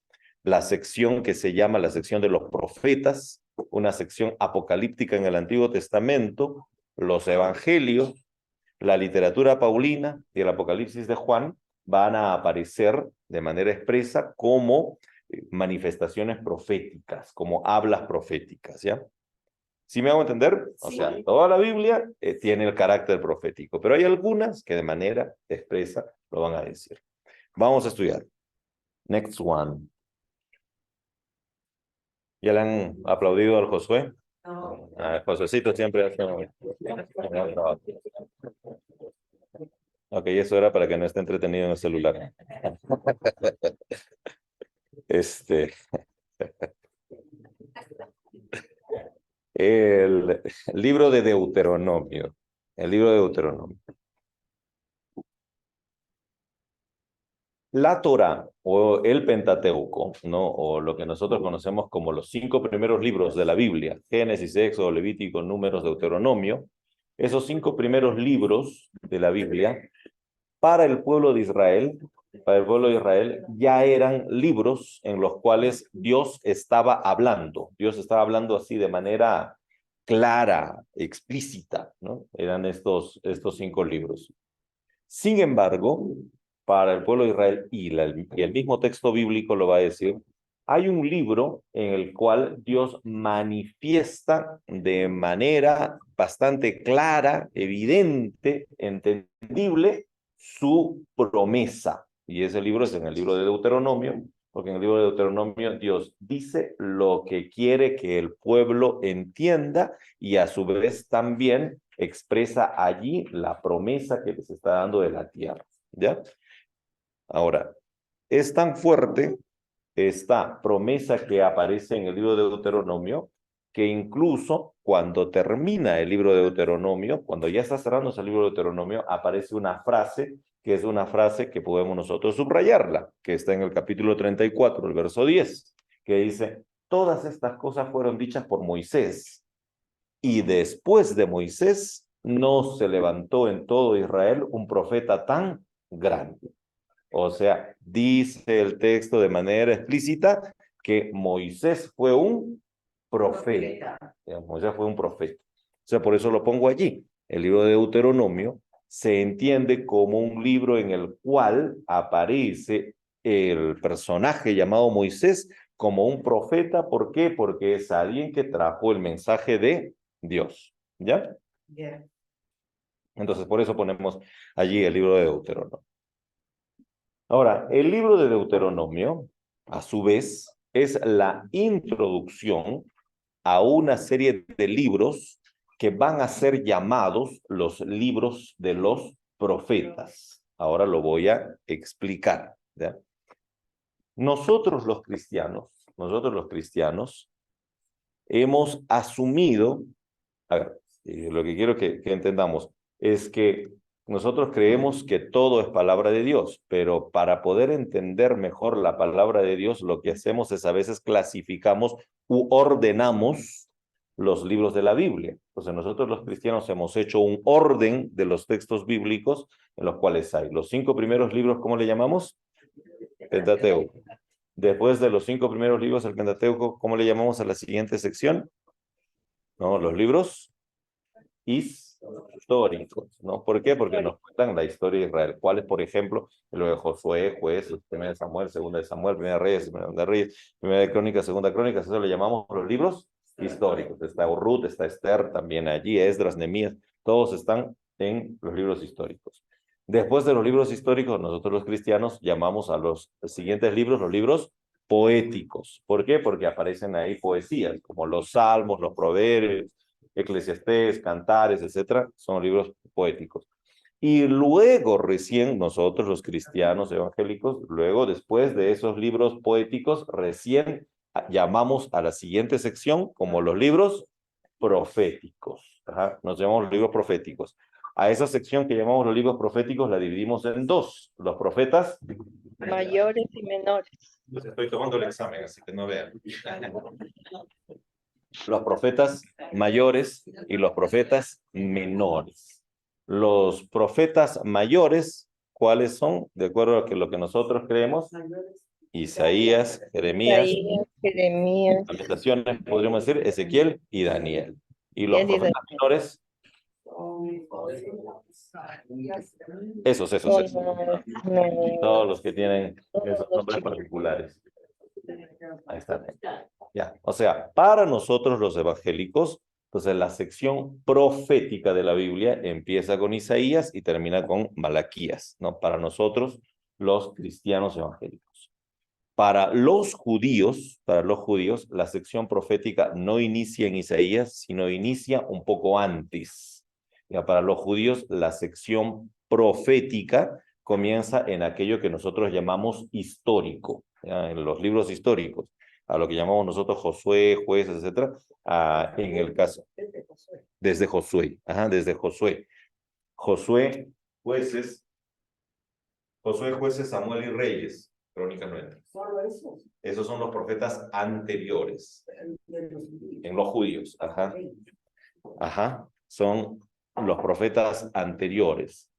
la sección que se llama la sección de los profetas, una sección apocalíptica en el Antiguo Testamento, los evangelios, la literatura paulina y el Apocalipsis de Juan van a aparecer de manera expresa como manifestaciones proféticas, como hablas proféticas, ¿ya? ¿Sí me hago entender? O sea, toda la Biblia tiene el carácter profético, pero hay algunas que de manera expresa lo van a decir. Vamos a estudiar. Next one. ¿Ya le han aplaudido al Josué? No. Josuecito siempre hace un gran trabajo. Ok, eso era para que no esté entretenido en el celular. El libro de Deuteronomio. El libro de Deuteronomio. La Torá o el Pentateuco, ¿no? O lo que nosotros conocemos como los 5 primeros libros de la Biblia, Génesis, Éxodo, Levítico, Números, Deuteronomio, esos 5 primeros libros de la Biblia, para el pueblo de Israel ya eran libros en los cuales Dios estaba hablando. Dios estaba hablando así de manera clara, explícita, ¿no? Eran estos 5 libros. Sin embargo, para el pueblo de Israel, y el mismo texto bíblico lo va a decir, hay un libro en el cual Dios manifiesta de manera bastante clara, evidente, entendible, su promesa. Y ese libro es en el libro de Deuteronomio, porque en el libro de Deuteronomio Dios dice lo que quiere que el pueblo entienda y a su vez también expresa allí la promesa que les está dando de la tierra, ¿ya? Ahora, es tan fuerte esta promesa que aparece en el libro de Deuteronomio, que incluso cuando termina el libro de Deuteronomio, cuando ya está cerrándose el libro de Deuteronomio, aparece una frase que es una frase que podemos nosotros subrayarla, que está en el capítulo 34, el verso 10, que dice, todas estas cosas fueron dichas por Moisés, y después de Moisés no se levantó en todo Israel un profeta tan grande. O sea, dice el texto de manera explícita que Moisés fue un profeta. Moisés fue un profeta. O sea, por eso lo pongo allí. El libro de Deuteronomio se entiende como un libro en el cual aparece el personaje llamado Moisés como un profeta. ¿Por qué? Porque es alguien que trajo el mensaje de Dios. ¿Ya? Yeah. Entonces, por eso ponemos allí el libro de Deuteronomio. Ahora, el libro de Deuteronomio, a su vez, es la introducción a una serie de libros que van a ser llamados los libros de los profetas. Ahora lo voy a explicar, ¿ya? Nosotros los cristianos, hemos asumido, a ver, lo que quiero que entendamos es que nosotros creemos que todo es palabra de Dios, pero para poder entender mejor la palabra de Dios, lo que hacemos es a veces clasificamos u ordenamos los libros de la Biblia. Entonces nosotros los cristianos hemos hecho un orden de los textos bíblicos en los cuales hay los 5 primeros libros, ¿cómo le llamamos? Pentateuco. Después de los 5 primeros libros del Pentateuco, ¿cómo le llamamos a la siguiente sección? No, los libros históricos, ¿no? ¿Por qué? Porque nos cuentan la historia de Israel. ¿Cuáles, por ejemplo? Lo de Josué, Jueces, Primera de Samuel, Segunda de Samuel, Primera de Reyes, Segunda de Reyes, Primera de Crónicas, Segunda de Crónicas, eso le llamamos los libros históricos. Está Ruth, está Esther también allí, Esdras, Nehemías, todos están en los libros históricos. Después de los libros históricos, nosotros los cristianos llamamos a los siguientes libros los libros poéticos. ¿Por qué? Porque aparecen ahí poesías, como los salmos, los proverbios, Eclesiastés, Cantares, etcétera, son libros poéticos. Y luego recién nosotros, los cristianos evangélicos, luego después de esos libros poéticos, recién llamamos a la siguiente sección como los libros proféticos. Ajá, nos llamamos los libros proféticos. A esa sección que llamamos los libros proféticos la dividimos en dos. Los profetas mayores y menores. pues estoy tomando el examen, así que no vean. Los profetas mayores y los profetas menores. Los profetas mayores, ¿cuáles son? De acuerdo a lo que nosotros creemos, Isaías, Jeremías, Isaías, Jeremías, Lamentaciones, podríamos decir, Ezequiel y Daniel. Y los Daniel y profetas menores, esos. Todos los que tienen esos nombres particulares. Ahí está. Ya, o sea, para nosotros los evangélicos, entonces la sección profética de la Biblia empieza con Isaías y termina con Malaquías, ¿no? Para nosotros, los cristianos evangélicos. Para los judíos, la sección profética no inicia en Isaías, sino inicia un poco antes. Ya, para los judíos, la sección profética comienza en aquello que nosotros llamamos histórico, ¿ya? En los libros históricos, a lo que llamamos nosotros Josué, Jueces, etcétera, en el caso, desde Josué, desde Josué. Josué, Jueces, Samuel y Reyes. Crónicas no entra. Esos son los profetas anteriores. En los judíos. Son los profetas anteriores.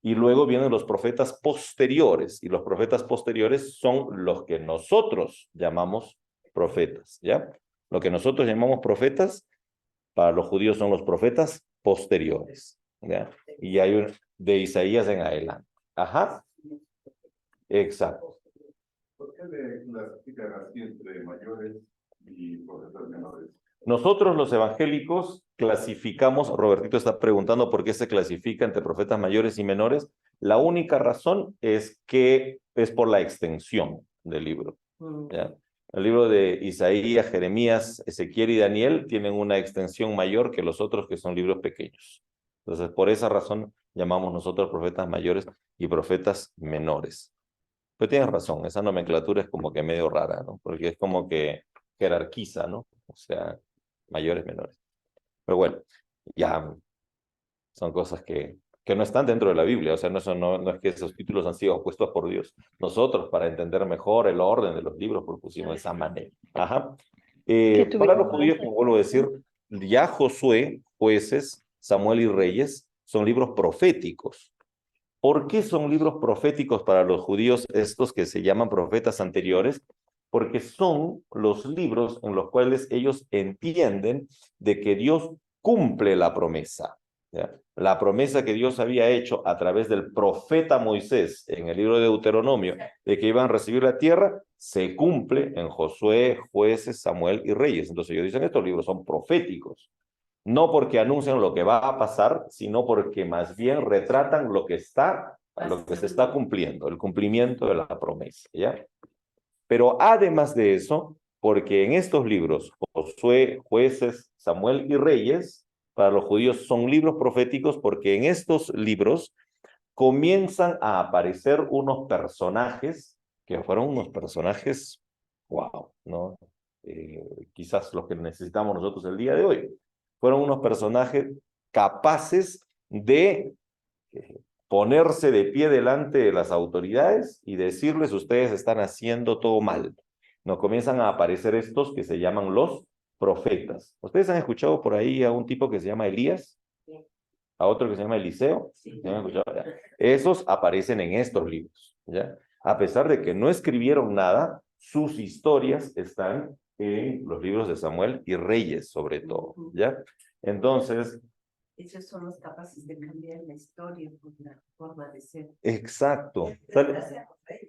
Y luego vienen los profetas posteriores. Y los profetas posteriores son los que nosotros llamamos profetas. ¿Ya? Lo que nosotros llamamos profetas, para los judíos son los profetas posteriores. ¿Ya? Y hay de Isaías en adelante. Exacto. ¿Por qué le clasifican así entre mayores y profetas menores? Nosotros los evangélicos clasificamos, Robertito está preguntando por qué se clasifica entre profetas mayores y menores. La única razón es que es por la extensión del libro. ¿Ya? El libro de Isaías, Jeremías, Ezequiel y Daniel tienen una extensión mayor que los otros que son libros pequeños. Entonces, por esa razón llamamos nosotros profetas mayores y profetas menores. Pero tienes razón, esa nomenclatura es como que medio rara, ¿no? Porque es como que jerarquiza, ¿no? O sea, mayores, menores. Pero bueno, ya son cosas que no están dentro de la Biblia. O sea, no es que esos títulos han sido puestos por Dios. Nosotros, para entender mejor el orden de los libros, propusimos esa manera. Para los judíos, como vuelvo a decir, ya Josué, Jueces, Samuel y Reyes son libros proféticos. ¿Por qué son libros proféticos para los judíos estos que se llaman profetas anteriores? Porque son los libros en los cuales ellos entienden de que Dios cumple la promesa. ¿Ya? La promesa que Dios había hecho a través del profeta Moisés en el libro de Deuteronomio de que iban a recibir la tierra, se cumple en Josué, Jueces, Samuel y Reyes. Entonces ellos dicen, estos libros son proféticos. No porque anuncian lo que va a pasar, sino porque más bien retratan lo que se está cumpliendo, el cumplimiento de la promesa, ¿ya? Pero además de eso, porque en estos libros, Josué, Jueces, Samuel y Reyes, para los judíos son libros proféticos porque en estos libros comienzan a aparecer unos personajes que fueron unos personajes, wow, ¿no? Quizás los que necesitamos nosotros el día de hoy. Fueron unos personajes capaces de ponerse de pie delante de las autoridades y decirles, ustedes están haciendo todo mal. Nos comienzan a aparecer estos que se llaman los profetas. ¿Ustedes han escuchado por ahí a un tipo que se llama Elías? A otro que se llama Eliseo. ¿Sí han escuchado? Esos aparecen en estos libros, ¿ya? A pesar de que no escribieron nada, sus historias están en los libros de Samuel y Reyes, sobre todo, ¿ya? Entonces, ellos son los capaces de cambiar la historia por la forma de ser. Exacto.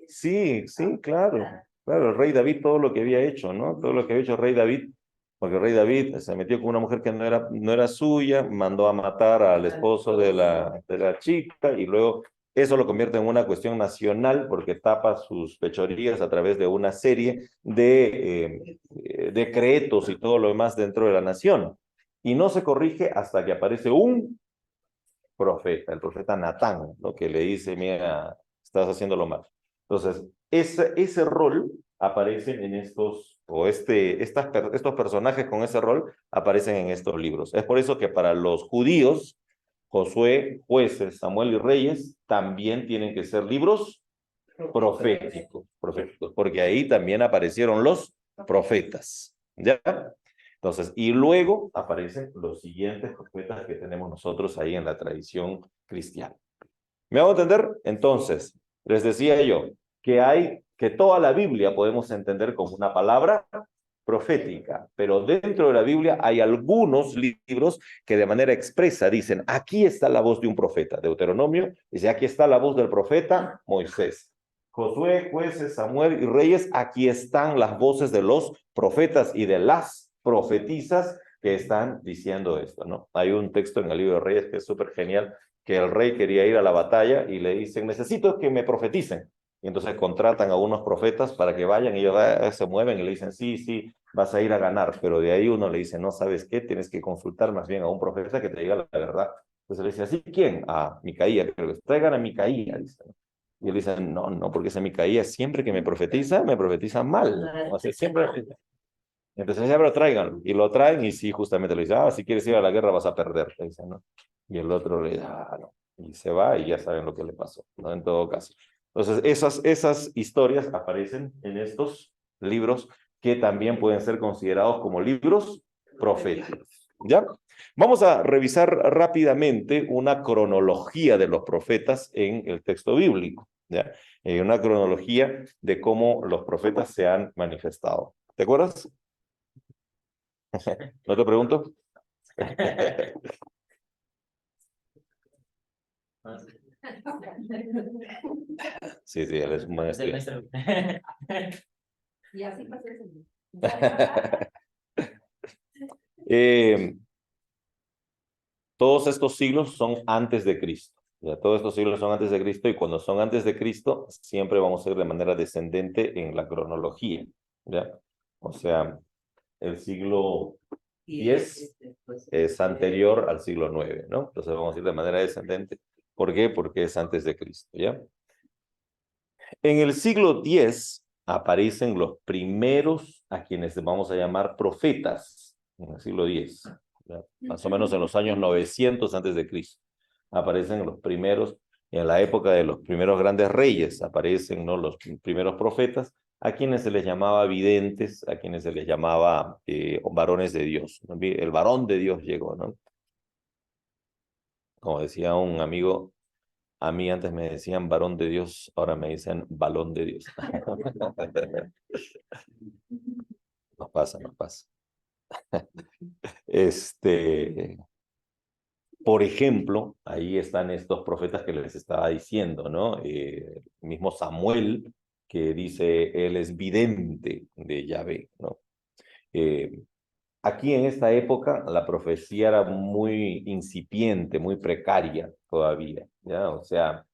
Sí, claro. Claro, el rey David, todo lo que había hecho, ¿no? Todo lo que había hecho el rey David, porque el rey David se metió con una mujer que no era suya, mandó a matar al esposo de la chica y luego eso lo convierte en una cuestión nacional porque tapa sus fechorías a través de una serie de decretos y todo lo demás dentro de la nación. y no se corrige hasta que aparece un profeta, el profeta Natán, ¿no? Que le dice, mira, estás haciéndolo mal. Entonces, ese rol aparece en estos, o estos personajes con ese rol aparecen en estos libros. Es por eso que para los judíos, Josué, Jueces, Samuel y Reyes también tienen que ser libros proféticos, porque ahí también aparecieron los profetas, ¿ya? Entonces, y luego aparecen los siguientes profetas que tenemos nosotros ahí en la tradición cristiana. ¿Me hago entender? Entonces, les decía yo que toda la Biblia podemos entender como una palabra profética, pero dentro de la Biblia hay algunos libros que de manera expresa dicen, aquí está la voz de un profeta. Deuteronomio dice, aquí está la voz del profeta Moisés. Josué, Jueces, Samuel y Reyes, aquí están las voces de los profetas y de las profetisas que están diciendo esto, ¿no? Hay un texto en el libro de Reyes que es súper genial, que el rey quería ir a la batalla y le dicen, necesito que me profeticen. Y entonces contratan a unos profetas para que vayan y ellos se mueven y le dicen, sí, sí, vas a ir a ganar. Pero de ahí uno le dice, no, ¿sabes qué? Tienes que consultar más bien a un profeta que te diga la verdad. Entonces le dice, ¿así quién? A Micaía, creo que traigan a Micaía, dice. Y él dice, no, no, porque ese Micaías siempre que me profetiza mal. O sea, siempre... Entonces ya, pero tráiganlo. Y lo traen y sí, justamente le dice, si quieres ir a la guerra vas a perder. Le dice, ¿no? Y el otro le dice, no. Y se va y ya saben lo que le pasó, ¿no? En todo caso. Entonces, esas historias aparecen en estos libros que también pueden ser considerados como libros proféticos. ¿Ya? Vamos a revisar rápidamente una cronología de los profetas en el texto bíblico. ¿Ya? Una cronología de cómo los profetas se han manifestado. ¿Te acuerdas? ¿No te pregunto? Sí, sí, él es un buen estudiante. Y así pasó eso. Todos estos siglos son antes de Cristo. Ya, todos estos siglos son antes de Cristo y cuando son antes de Cristo siempre vamos a ir de manera descendente en la cronología. ¿Ya? O sea, el siglo X es anterior al siglo IX, ¿no? Entonces vamos a ir de manera descendente. ¿Por qué? Porque es antes de Cristo, ¿ya? En el siglo X aparecen los primeros a quienes vamos a llamar profetas, en el siglo X, ¿ya? Más o menos en los años 900 antes de Cristo. Aparecen los primeros, en la época de los primeros grandes reyes, aparecen, ¿no?, los primeros profetas, a quienes se les llamaba videntes, a quienes se les llamaba varones de Dios. El varón de Dios llegó, ¿no? Como decía un amigo, a mí antes me decían varón de Dios, ahora me dicen balón de Dios. Nos pasa, nos pasa. Por ejemplo, ahí están estos profetas que les estaba diciendo, ¿no? Mismo Samuel, que dice, él es vidente de Yahvé, ¿no? Aquí en esta época la profecía era muy incipiente, muy precaria todavía, ¿ya? O sea,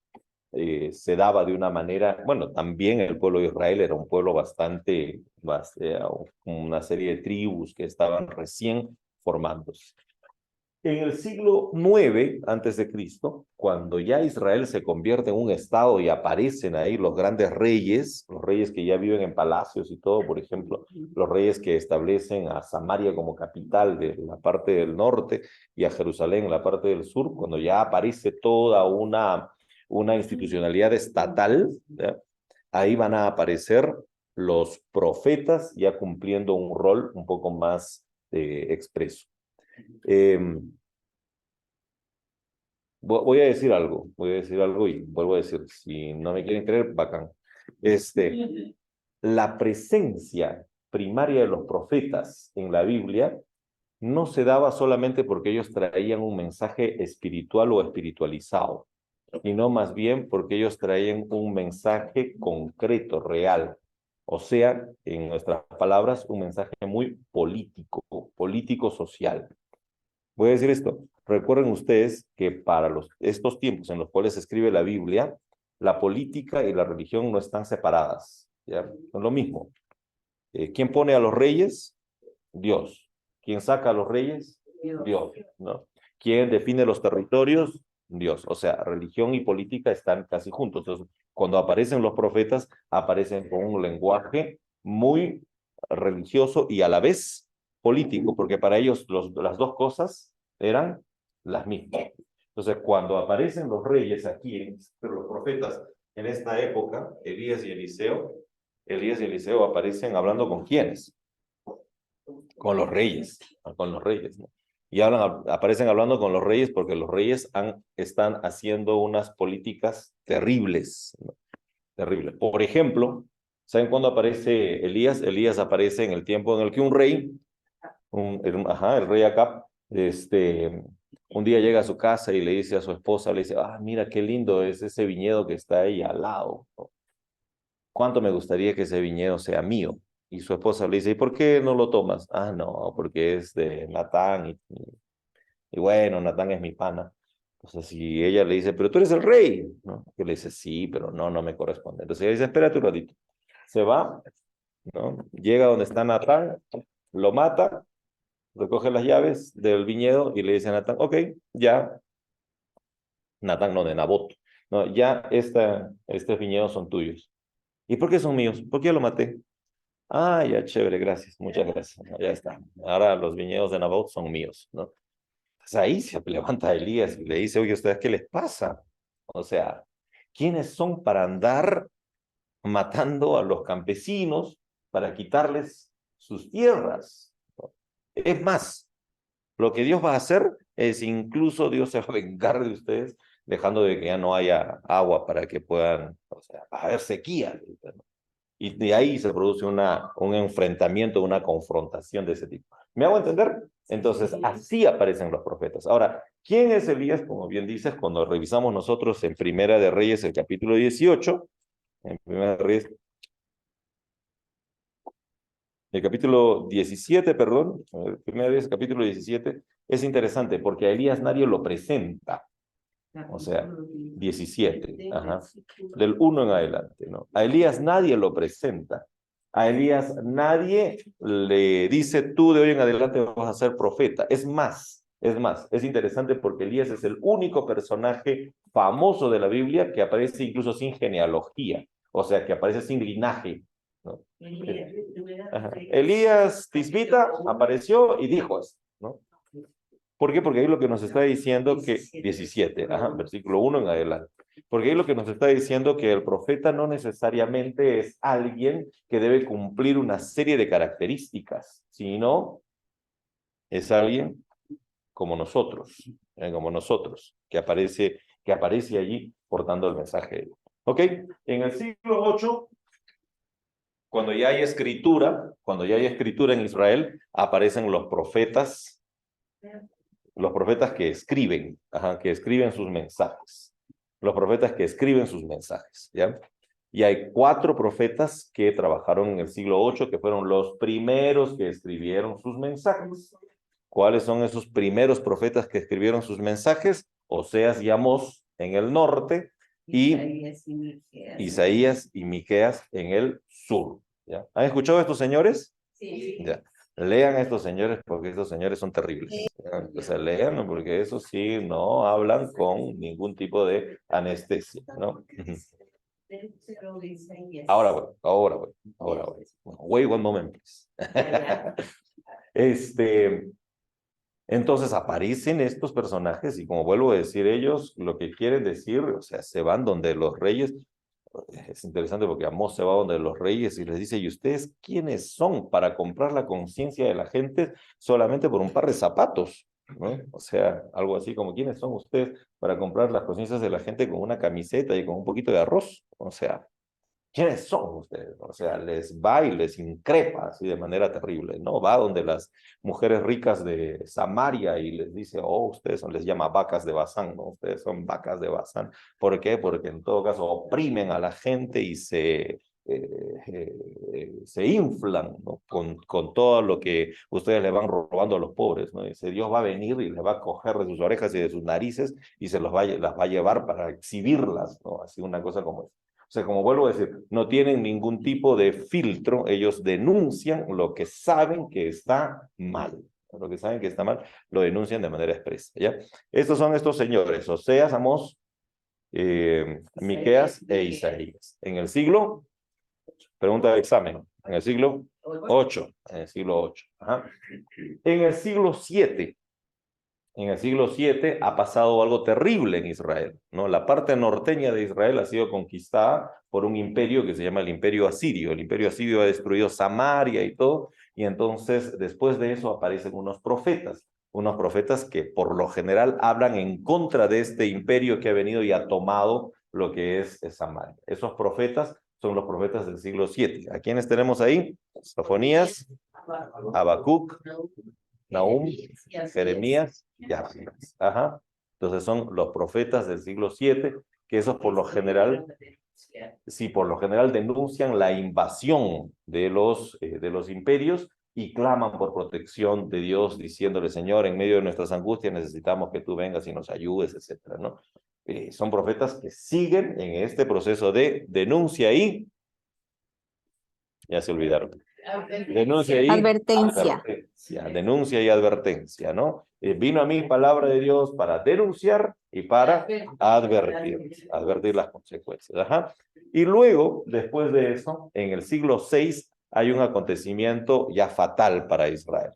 se daba de una manera, bueno, también el pueblo de Israel era un pueblo bastante una serie de tribus que estaban recién formándose. En el siglo IX antes de Cristo, cuando ya Israel se convierte en un estado y aparecen ahí los grandes reyes, los reyes que ya viven en palacios y todo, por ejemplo, los reyes que establecen a Samaria como capital de la parte del norte y a Jerusalén en la parte del sur, cuando ya aparece toda una institucionalidad estatal, ¿ya? Ahí van a aparecer los profetas ya cumpliendo un rol un poco más expreso. Voy a decir algo y vuelvo a decir, si no me quieren creer, bacán. La presencia primaria de los profetas en la Biblia no se daba solamente porque ellos traían un mensaje espiritual o espiritualizado, sino más bien porque ellos traían un mensaje concreto, real. O sea, en nuestras palabras, un mensaje muy político-social. Voy a decir esto. Recuerden ustedes que para estos tiempos en los cuales se escribe la Biblia, la política y la religión no están separadas, ¿ya? Son lo mismo. ¿Quién pone a los reyes? Dios. ¿Quién saca a los reyes? Dios, ¿no? ¿Quién define los territorios? Dios. O sea, religión y política están casi juntos. Entonces, cuando aparecen los profetas, aparecen con un lenguaje muy religioso y a la vez político, porque para ellos las dos cosas eran las mismas. Entonces, cuando aparecen los reyes aquí, los profetas en esta época, Elías y Eliseo aparecen hablando con quiénes, con los reyes, ¿no? Y aparecen hablando con los reyes porque los reyes están haciendo unas políticas terribles, ¿no? Terribles. Por ejemplo, ¿saben cuándo aparece Elías? Elías aparece en el tiempo en el que un rey, el rey Acab, un día llega a su casa y le dice a su esposa, le dice, mira qué lindo es ese viñedo que está ahí al lado, ¿no? ¿Cuánto me gustaría que ese viñedo sea mío? Y su esposa le dice, ¿y por qué no lo tomas? No, porque es de Natán y bueno, Natán es mi pana. Entonces, si ella le dice, pero tú eres el rey, ¿no? Que le dice, sí, pero no me corresponde. Entonces ella dice, espérate un ratito. Se va, ¿no? Llega donde está Natán, lo mata, recoge las llaves del viñedo y le dice a Natán, ok, ya, Natán no, de Nabot, no, ya estos viñedos son tuyos. ¿Y por qué son míos? Porque yo lo maté. Ya, chévere, gracias, muchas gracias. Ya está. Ahora los viñedos de Nabot son míos, ¿no? Entonces ahí se levanta Elías y le dice, oye, ¿ustedes qué les pasa? O sea, ¿quiénes son para andar matando a los campesinos para quitarles sus tierras? Es más, lo que Dios va a hacer es incluso Dios se va a vengar de ustedes, dejando de que ya no haya agua para que puedan, o sea, va a haber sequía, ¿no? Y de ahí se produce un enfrentamiento, una confrontación de ese tipo. ¿Me hago entender? Entonces, así aparecen los profetas. Ahora, ¿quién es Elías? Como bien dices, cuando revisamos nosotros en Primera de Reyes, el capítulo 18, en Primera de Reyes, el capítulo 17, perdón, Primera de Reyes, capítulo 17, es interesante porque a Elías nadie lo presenta. O sea, 17, del 1 en adelante, ¿no? A Elías nadie lo presenta. A Elías nadie le dice, tú de hoy en adelante vas a ser profeta. Es más, es interesante porque Elías es el único personaje famoso de la Biblia que aparece incluso sin genealogía, o sea, que aparece sin linaje, ¿no? Elías Tisbita apareció y dijo esto, ¿no? ¿Por qué? Porque ahí lo que nos está diciendo que 17, versículo 1 en adelante. Porque ahí lo que nos está diciendo que el profeta no necesariamente es alguien que debe cumplir una serie de características, sino es alguien como nosotros, que aparece allí portando el mensaje. ¿Ok? En el siglo 8, cuando ya hay escritura en Israel, aparecen los profetas que escriben, sus mensajes. Los profetas que escriben sus mensajes, ¿ya? Y hay 4 profetas que trabajaron en el siglo 8, que fueron los primeros que escribieron sus mensajes. ¿Cuáles son esos primeros profetas que escribieron sus mensajes? Oseas y Amós en el norte, y Isaías y Miqueas en el sur, ¿ya? ¿Han escuchado a estos señores? Sí. Ya. Lean a estos señores porque estos señores son terribles. O sea, lean porque eso sí no hablan con ningún tipo de anestesia, ¿no? Ahora voy. Wait one moment, please. Entonces aparecen estos personajes y como vuelvo a decir, ellos lo que quieren decir, o sea, se van donde los reyes. Es interesante porque Amós se va donde los reyes y les dice, ¿y ustedes quiénes son para comprar la conciencia de la gente solamente por un par de zapatos? ¿No? O sea, algo así como, ¿quiénes son ustedes para comprar las conciencias de la gente con una camiseta y con un poquito de arroz? O sea, ¿quiénes son ustedes? O sea, les va y les increpa así de manera terrible, ¿no? Va donde las mujeres ricas de Samaria y les dice, ustedes les llama vacas de Bazán, ¿no? Ustedes son vacas de Bazán. ¿Por qué? Porque en todo caso oprimen a la gente y se inflan, ¿no? con todo lo que ustedes le van robando a los pobres, ¿no? Dice, Dios va a venir y les va a coger de sus orejas y de sus narices y las va a llevar para exhibirlas, ¿no? Así una cosa como esa. O sea, como vuelvo a decir, no tienen ningún tipo de filtro, ellos denuncian lo que saben que está mal. Lo que saben que está mal, lo denuncian de manera expresa, ¿ya? Estos son estos señores, Oseas, Amós, Miqueas e Isaías. En el siglo, pregunta de examen, en el siglo 8, en el siglo 8. Ajá. En el siglo 7, en el siglo 7 ha pasado algo terrible en Israel, ¿no? La parte norteña de Israel ha sido conquistada por un imperio que se llama el Imperio Asirio. El Imperio Asirio ha destruido Samaria y todo, y entonces después de eso aparecen unos profetas que por lo general hablan en contra de este imperio que ha venido y ha tomado lo que es Samaria. Esos profetas son los profetas del siglo 7. ¿A quiénes tenemos ahí? Sofonías, Habacuc, Nahum, Jeremías y Abdías. Ajá. Entonces son los profetas del siglo 7, que esos por lo general, sí, por lo general denuncian la invasión de los imperios y claman por protección de Dios, diciéndole, Señor, en medio de nuestras angustias necesitamos que tú vengas y nos ayudes, etcétera, ¿no? Son profetas que siguen en este proceso de denuncia y ya se olvidaron. Denuncia y Advertencia. denuncia y advertencia, ¿no? Vino a mí palabra de Dios para denunciar y para advertir las consecuencias. Ajá. Y luego, después de eso, en el siglo 6 hay un acontecimiento ya fatal para Israel.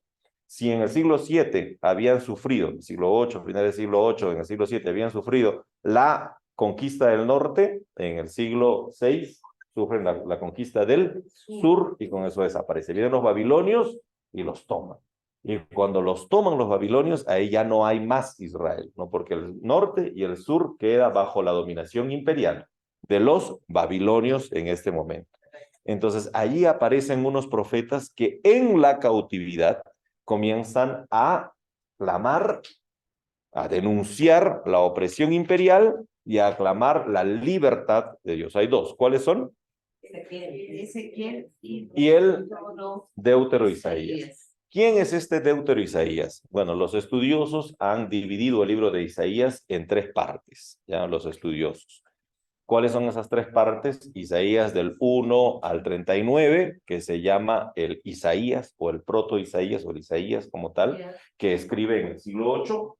Si en el siglo 7 habían sufrido, el siglo 8, final del siglo 8, en el siglo 7 habían sufrido la conquista del norte, en el siglo 6 sufren la conquista del sur y con eso desaparece. Vienen los babilonios y los toman. Y cuando los toman los babilonios, ahí ya no hay más Israel, ¿no? Porque el norte y el sur queda bajo la dominación imperial de los babilonios en este momento. Entonces, allí aparecen unos profetas que en la cautividad comienzan a clamar, a denunciar la opresión imperial y a aclamar la libertad de Dios. Hay dos. ¿Cuáles son? Ezequiel Y el Deutero Isaías. ¿Quién es este Deutero Isaías? Bueno, los estudiosos han dividido el libro de Isaías en tres partes, ya los estudiosos. ¿Cuáles son esas tres partes? Isaías del 1 al 39, que se llama el Isaías o el proto-Isaías o el Isaías como tal, que escribe en el siglo 8.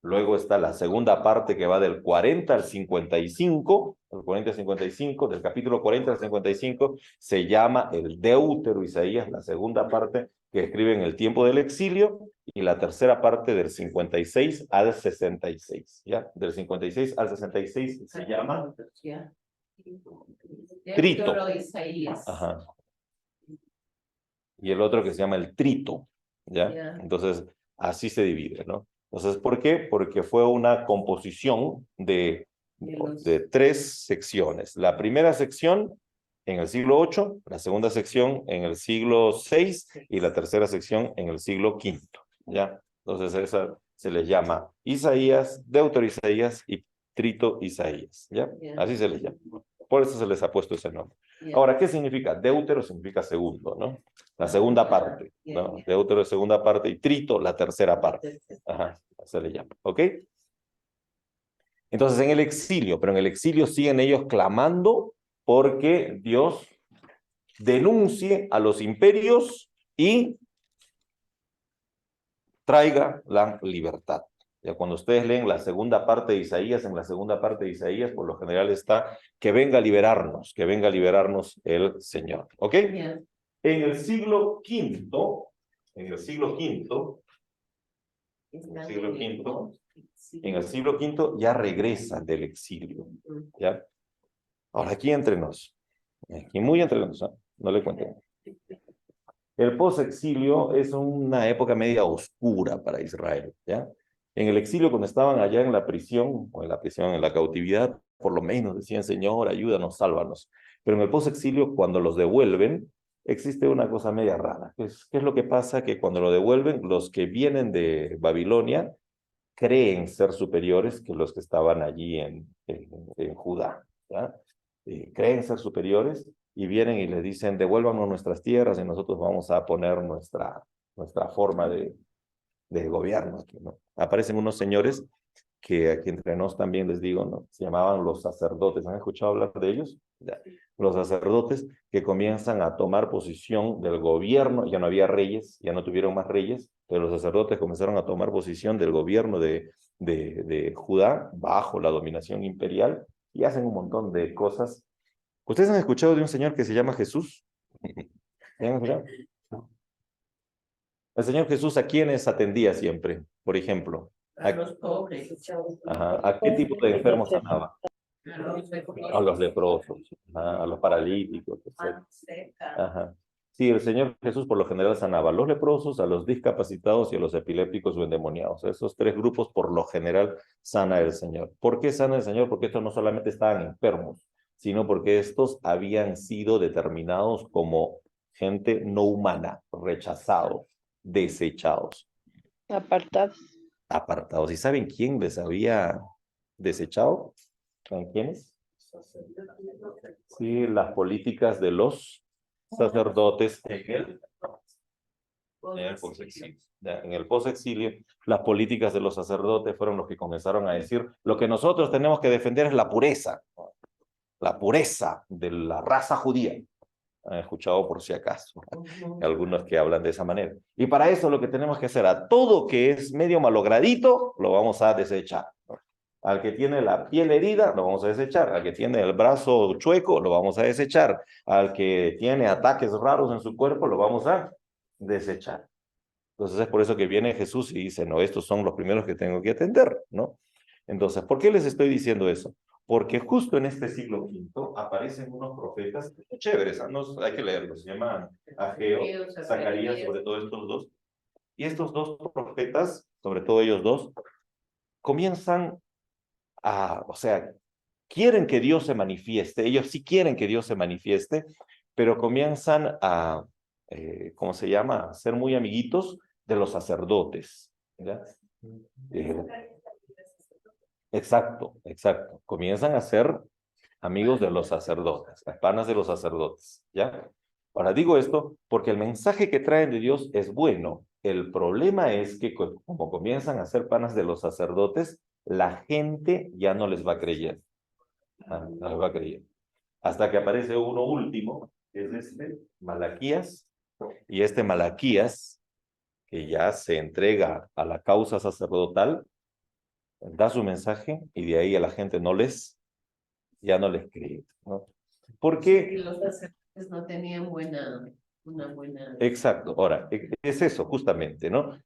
Luego está la segunda parte que va del 40 al 55, del 40 al 55, del capítulo 40 al 55, se llama el Deutero Isaías, la segunda parte que escribe en el tiempo del exilio, y la tercera parte del 56 al 66, ¿ya? Del 56 al 66 se llama Trito. Ajá. Y el otro que se llama el Trito, ¿ya? Entonces, así se divide, ¿no? Entonces, ¿por qué? Porque fue una composición de tres secciones. La primera sección en el siglo 8, la segunda sección en el siglo 6 y la tercera sección en el siglo 5, ¿ya? Entonces, esa se les llama Isaías, Deutero Isaías y Trito Isaías, ¿ya? Así se les llama. Por eso se les ha puesto ese nombre. Ahora, ¿qué significa? Deutero significa segundo, ¿no? La segunda parte, ¿no? Deutero es segunda parte y Trito la tercera parte. Ajá, se le llama, ¿ok? Entonces en el exilio, pero en el exilio siguen ellos clamando porque Dios denuncie a los imperios y traiga la libertad. Ya cuando ustedes leen la segunda parte de Isaías, en la segunda parte de Isaías, por lo general está que venga a liberarnos el Señor. ¿Ok? En el siglo V, en el siglo V ya regresan del exilio. ¿Ya? Ahora aquí entre nos, aquí muy entre nos, ¿eh? No le cuenten. El post-exilio es una época media oscura para Israel, ¿ya? En el exilio, cuando estaban allá en la prisión, en la cautividad, por lo menos decían, Señor, ayúdanos, sálvanos. Pero en el post-exilio, cuando los devuelven, existe una cosa media rara. ¿Qué es lo que pasa? Que cuando lo devuelven, los que vienen de Babilonia creen ser superiores que los que estaban allí en Judá, ¿ya? Creen ser superiores y vienen y les dicen, devuélvanos nuestras tierras y nosotros vamos a poner nuestra forma de gobierno aquí, ¿no? Aparecen unos señores que aquí entre nos también les digo, ¿no? Se llamaban los sacerdotes. ¿Han escuchado hablar de ellos? Ya. Los sacerdotes que comienzan a tomar posición del gobierno, ya no había reyes, ya no tuvieron más reyes, pero los sacerdotes comenzaron a tomar posición del gobierno de Judá bajo la dominación imperial y hacen un montón de cosas. ¿Ustedes han escuchado de un señor que se llama Jesús? ¿Han escuchado? El Señor Jesús, ¿a quiénes atendía siempre? Por ejemplo, A los pobres, ajá, ¿a qué tipo de enfermos sanaba? a los A los leprosos, a los paralíticos, etc. Ajá. Sí, el Señor Jesús por lo general sanaba a los leprosos, a los discapacitados y a los epilépticos o endemoniados. Esos tres grupos por lo general sana el Señor. ¿Por qué sana el Señor? Porque estos no solamente estaban enfermos, sino porque estos habían sido determinados como gente no humana, rechazados, desechados, Apartados. apartados. ¿Y saben quién les había desechado? ¿Saben quiénes? Sí, las políticas de los sacerdotes en el posexilio, las políticas de los sacerdotes fueron los que comenzaron a decir, lo que nosotros tenemos que defender es la pureza de la raza judía. Han escuchado por si acaso, algunos que hablan de esa manera. Y para eso lo que tenemos que hacer, a todo que es medio malogradito, lo vamos a desechar. Al que tiene la piel herida, lo vamos a desechar. Al que tiene el brazo chueco, lo vamos a desechar. Al que tiene ataques raros en su cuerpo, lo vamos a desechar. Entonces es por eso que viene Jesús y dice, no, estos son los primeros que tengo que atender, ¿no? Entonces, ¿por qué les estoy diciendo eso? Porque justo en este siglo V aparecen unos profetas chéveres, ¿no? Hay que leerlos, se llaman Ageo, Zacarías, sobre todo estos dos. Y estos dos profetas, sobre todo ellos dos, comienzan o sea, quieren que Dios se manifieste, ellos sí quieren que Dios se manifieste, pero comienzan ¿cómo se llama? A ser muy amiguitos de los sacerdotes, ¿ya? Exacto. Comienzan a ser amigos de los sacerdotes, las panas de los sacerdotes, ¿ya? Ahora digo esto porque el mensaje que traen de Dios es bueno. El problema es que como comienzan a ser panas de los sacerdotes, la gente ya no les va a creer. No les va a creer. Hasta que aparece uno último, que es Malaquías, y este Malaquías, que ya se entrega a la causa sacerdotal, da su mensaje y de ahí a la gente ya no les cree, ¿no? Porque los sacerdotes no tenían una buena... Exacto. Ahora, es eso justamente, ¿no?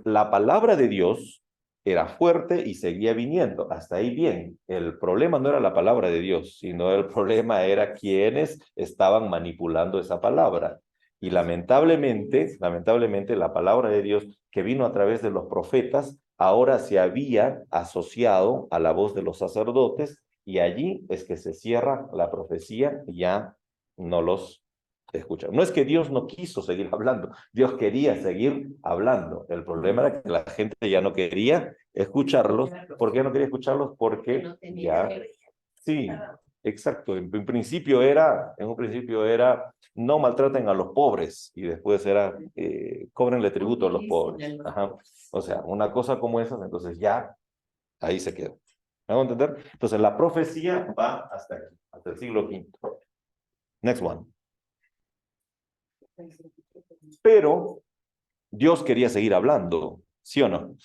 La palabra de Dios era fuerte y seguía viniendo. Hasta ahí bien. El problema no era la palabra de Dios, sino el problema era quienes estaban manipulando esa palabra. Y lamentablemente, la palabra de Dios que vino a través de los profetas, ahora se había asociado a la voz de los sacerdotes y allí es que se cierra la profecía y ya no los escuchar. No es que Dios no quiso seguir hablando, Dios quería seguir hablando. El problema era que la gente ya no quería escucharlos. ¿Por qué no quería escucharlos? Porque ya, sí, exacto. En un principio era, no maltraten a los pobres y después era, cóbrenle tributo a los pobres. Ajá. O sea, una cosa como esa, entonces ya ahí se quedó. ¿Me hago entender? Entonces la profecía va hasta aquí, hasta el siglo V. Next one. Pero Dios quería seguir hablando, ¿sí o no?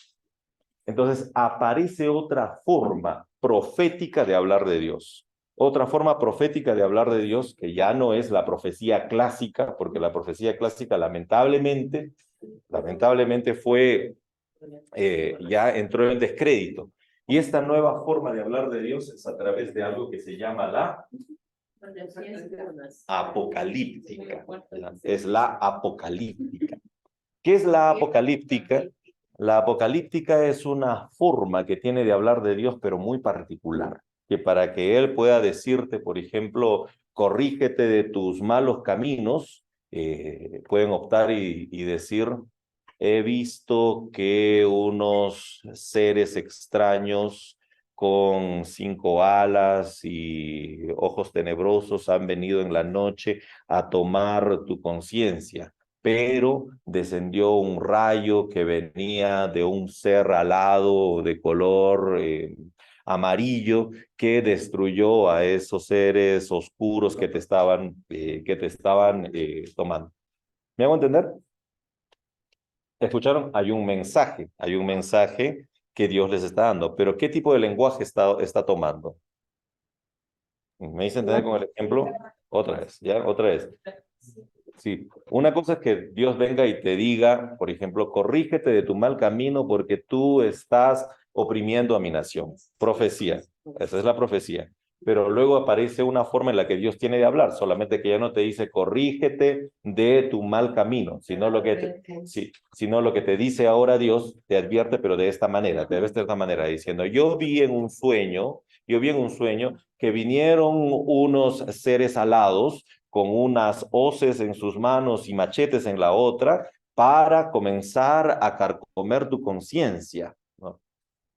Entonces aparece otra forma profética de hablar de Dios. Otra forma profética de hablar de Dios que ya no es la profecía clásica, porque la profecía clásica lamentablemente fue, ya entró en descrédito. Y esta nueva forma de hablar de Dios es a través de algo que se llama la apocalíptica. Es la apocalíptica. ¿Qué es la apocalíptica? La apocalíptica es una forma que tiene de hablar de Dios, pero muy particular. Que para que Él pueda decirte, por ejemplo, corrígete de tus malos caminos, pueden optar y decir, he visto que unos seres extraños con 5 alas y ojos tenebrosos han venido en la noche a tomar tu conciencia. pero descendió un rayo que venía de un ser alado de color amarillo que destruyó a esos seres oscuros que te estaban tomando. ¿Me hago entender? ¿Escucharon? Hay un mensaje que Dios les está dando, pero ¿qué tipo de lenguaje está tomando? ¿Me hice entender con el ejemplo? Otra vez, ¿ya? Otra vez. Sí, una cosa es que Dios venga y te diga, por ejemplo, corrígete de tu mal camino porque tú estás oprimiendo a mi nación. Profecía, esa es la profecía. Pero luego aparece una forma en la que Dios tiene de hablar, solamente que ya no te dice corrígete de tu mal camino, sino lo que te dice ahora Dios, te advierte, pero de esta manera, te ves de esta manera, diciendo, yo vi en un sueño que vinieron unos seres alados con unas hoces en sus manos y machetes en la otra, para comenzar a carcomer tu conciencia, ¿no?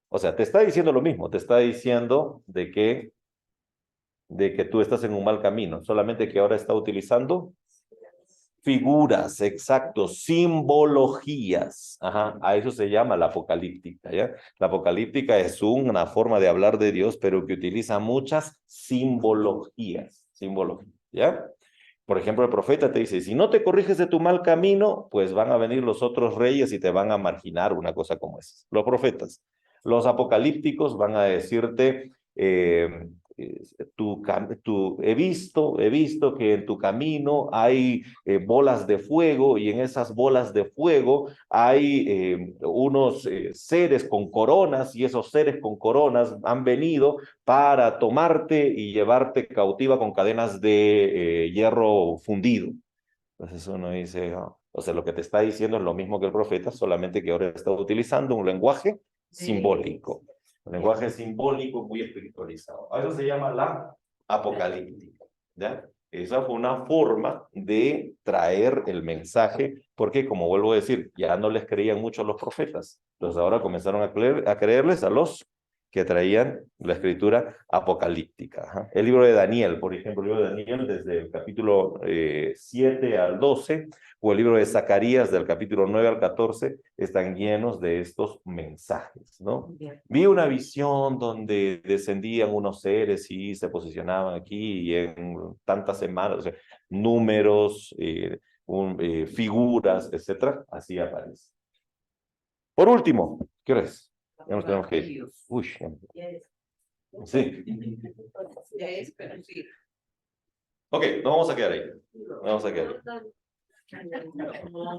O sea, te está diciendo lo mismo, te está diciendo de que tú estás en un mal camino, solamente que ahora está utilizando figuras, exacto, simbologías. Ajá, a eso se llama la apocalíptica, ¿ya? La apocalíptica es una forma de hablar de Dios, pero que utiliza muchas simbologías, ¿ya? Por ejemplo, el profeta te dice, si no te corriges de tu mal camino, pues van a venir los otros reyes y te van a marginar, una cosa como esa. Los profetas. Los apocalípticos van a decirte, he visto que en tu camino hay bolas de fuego y en esas bolas de fuego hay unos seres con coronas y esos seres con coronas han venido para tomarte y llevarte cautiva con cadenas de hierro fundido. Entonces uno dice, oh, o sea, lo que te está diciendo es lo mismo que el profeta, solamente que ahora está utilizando un lenguaje simbólico. Un lenguaje simbólico muy espiritualizado. A eso se llama la apocalíptica, ¿ya? Esa fue una forma de traer el mensaje, porque como vuelvo a decir, ya no les creían mucho a los profetas. Entonces ahora comenzaron a creerles a los que traían la escritura apocalíptica. Ajá. El libro de Daniel, por ejemplo, el libro de Daniel desde el capítulo 7 al 12, o el libro de Zacarías del capítulo 9 al 14, están llenos de estos mensajes, ¿no? Vi una visión donde descendían unos seres y se posicionaban aquí y en tantas semanas, o sea, números, figuras, etcétera, así aparece. Por último, ¿qué hora es? Ya nos tenemos que ir. Uy, sí. Ok, nos vamos a quedar ahí. Nos vamos a quedar ahí.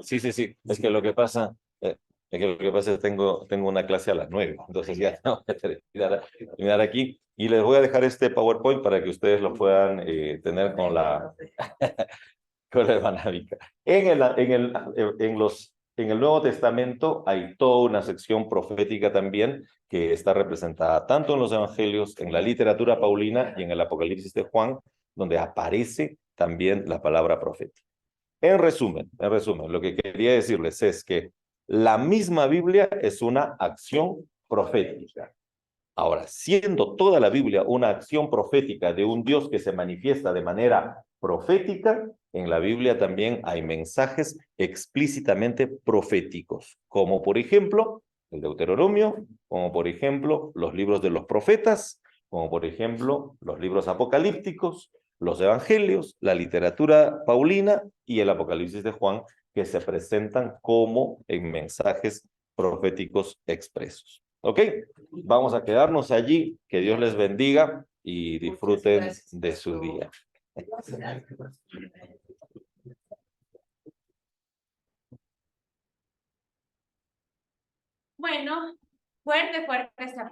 Sí. Es que lo que pasa, es que tengo una clase a las 9, entonces ya tengo que terminar aquí. Y les voy a dejar este PowerPoint para que ustedes lo puedan tener con la hermanámica. En el Nuevo Testamento hay toda una sección profética también que está representada tanto en los evangelios, en la literatura paulina y en el Apocalipsis de Juan, donde aparece también la palabra profética. En resumen, lo que quería decirles es que la misma Biblia es una acción profética. Ahora, siendo toda la Biblia una acción profética de un Dios que se manifiesta de manera profética, en la Biblia también hay mensajes explícitamente proféticos, como por ejemplo el Deuteronomio, como por ejemplo los libros de los profetas, como por ejemplo los libros apocalípticos, los evangelios, la literatura paulina y el Apocalipsis de Juan, que se presentan como en mensajes proféticos expresos. ¿Ok? Vamos a quedarnos allí. Que Dios les bendiga y disfruten de su día. Bueno, fuerte esta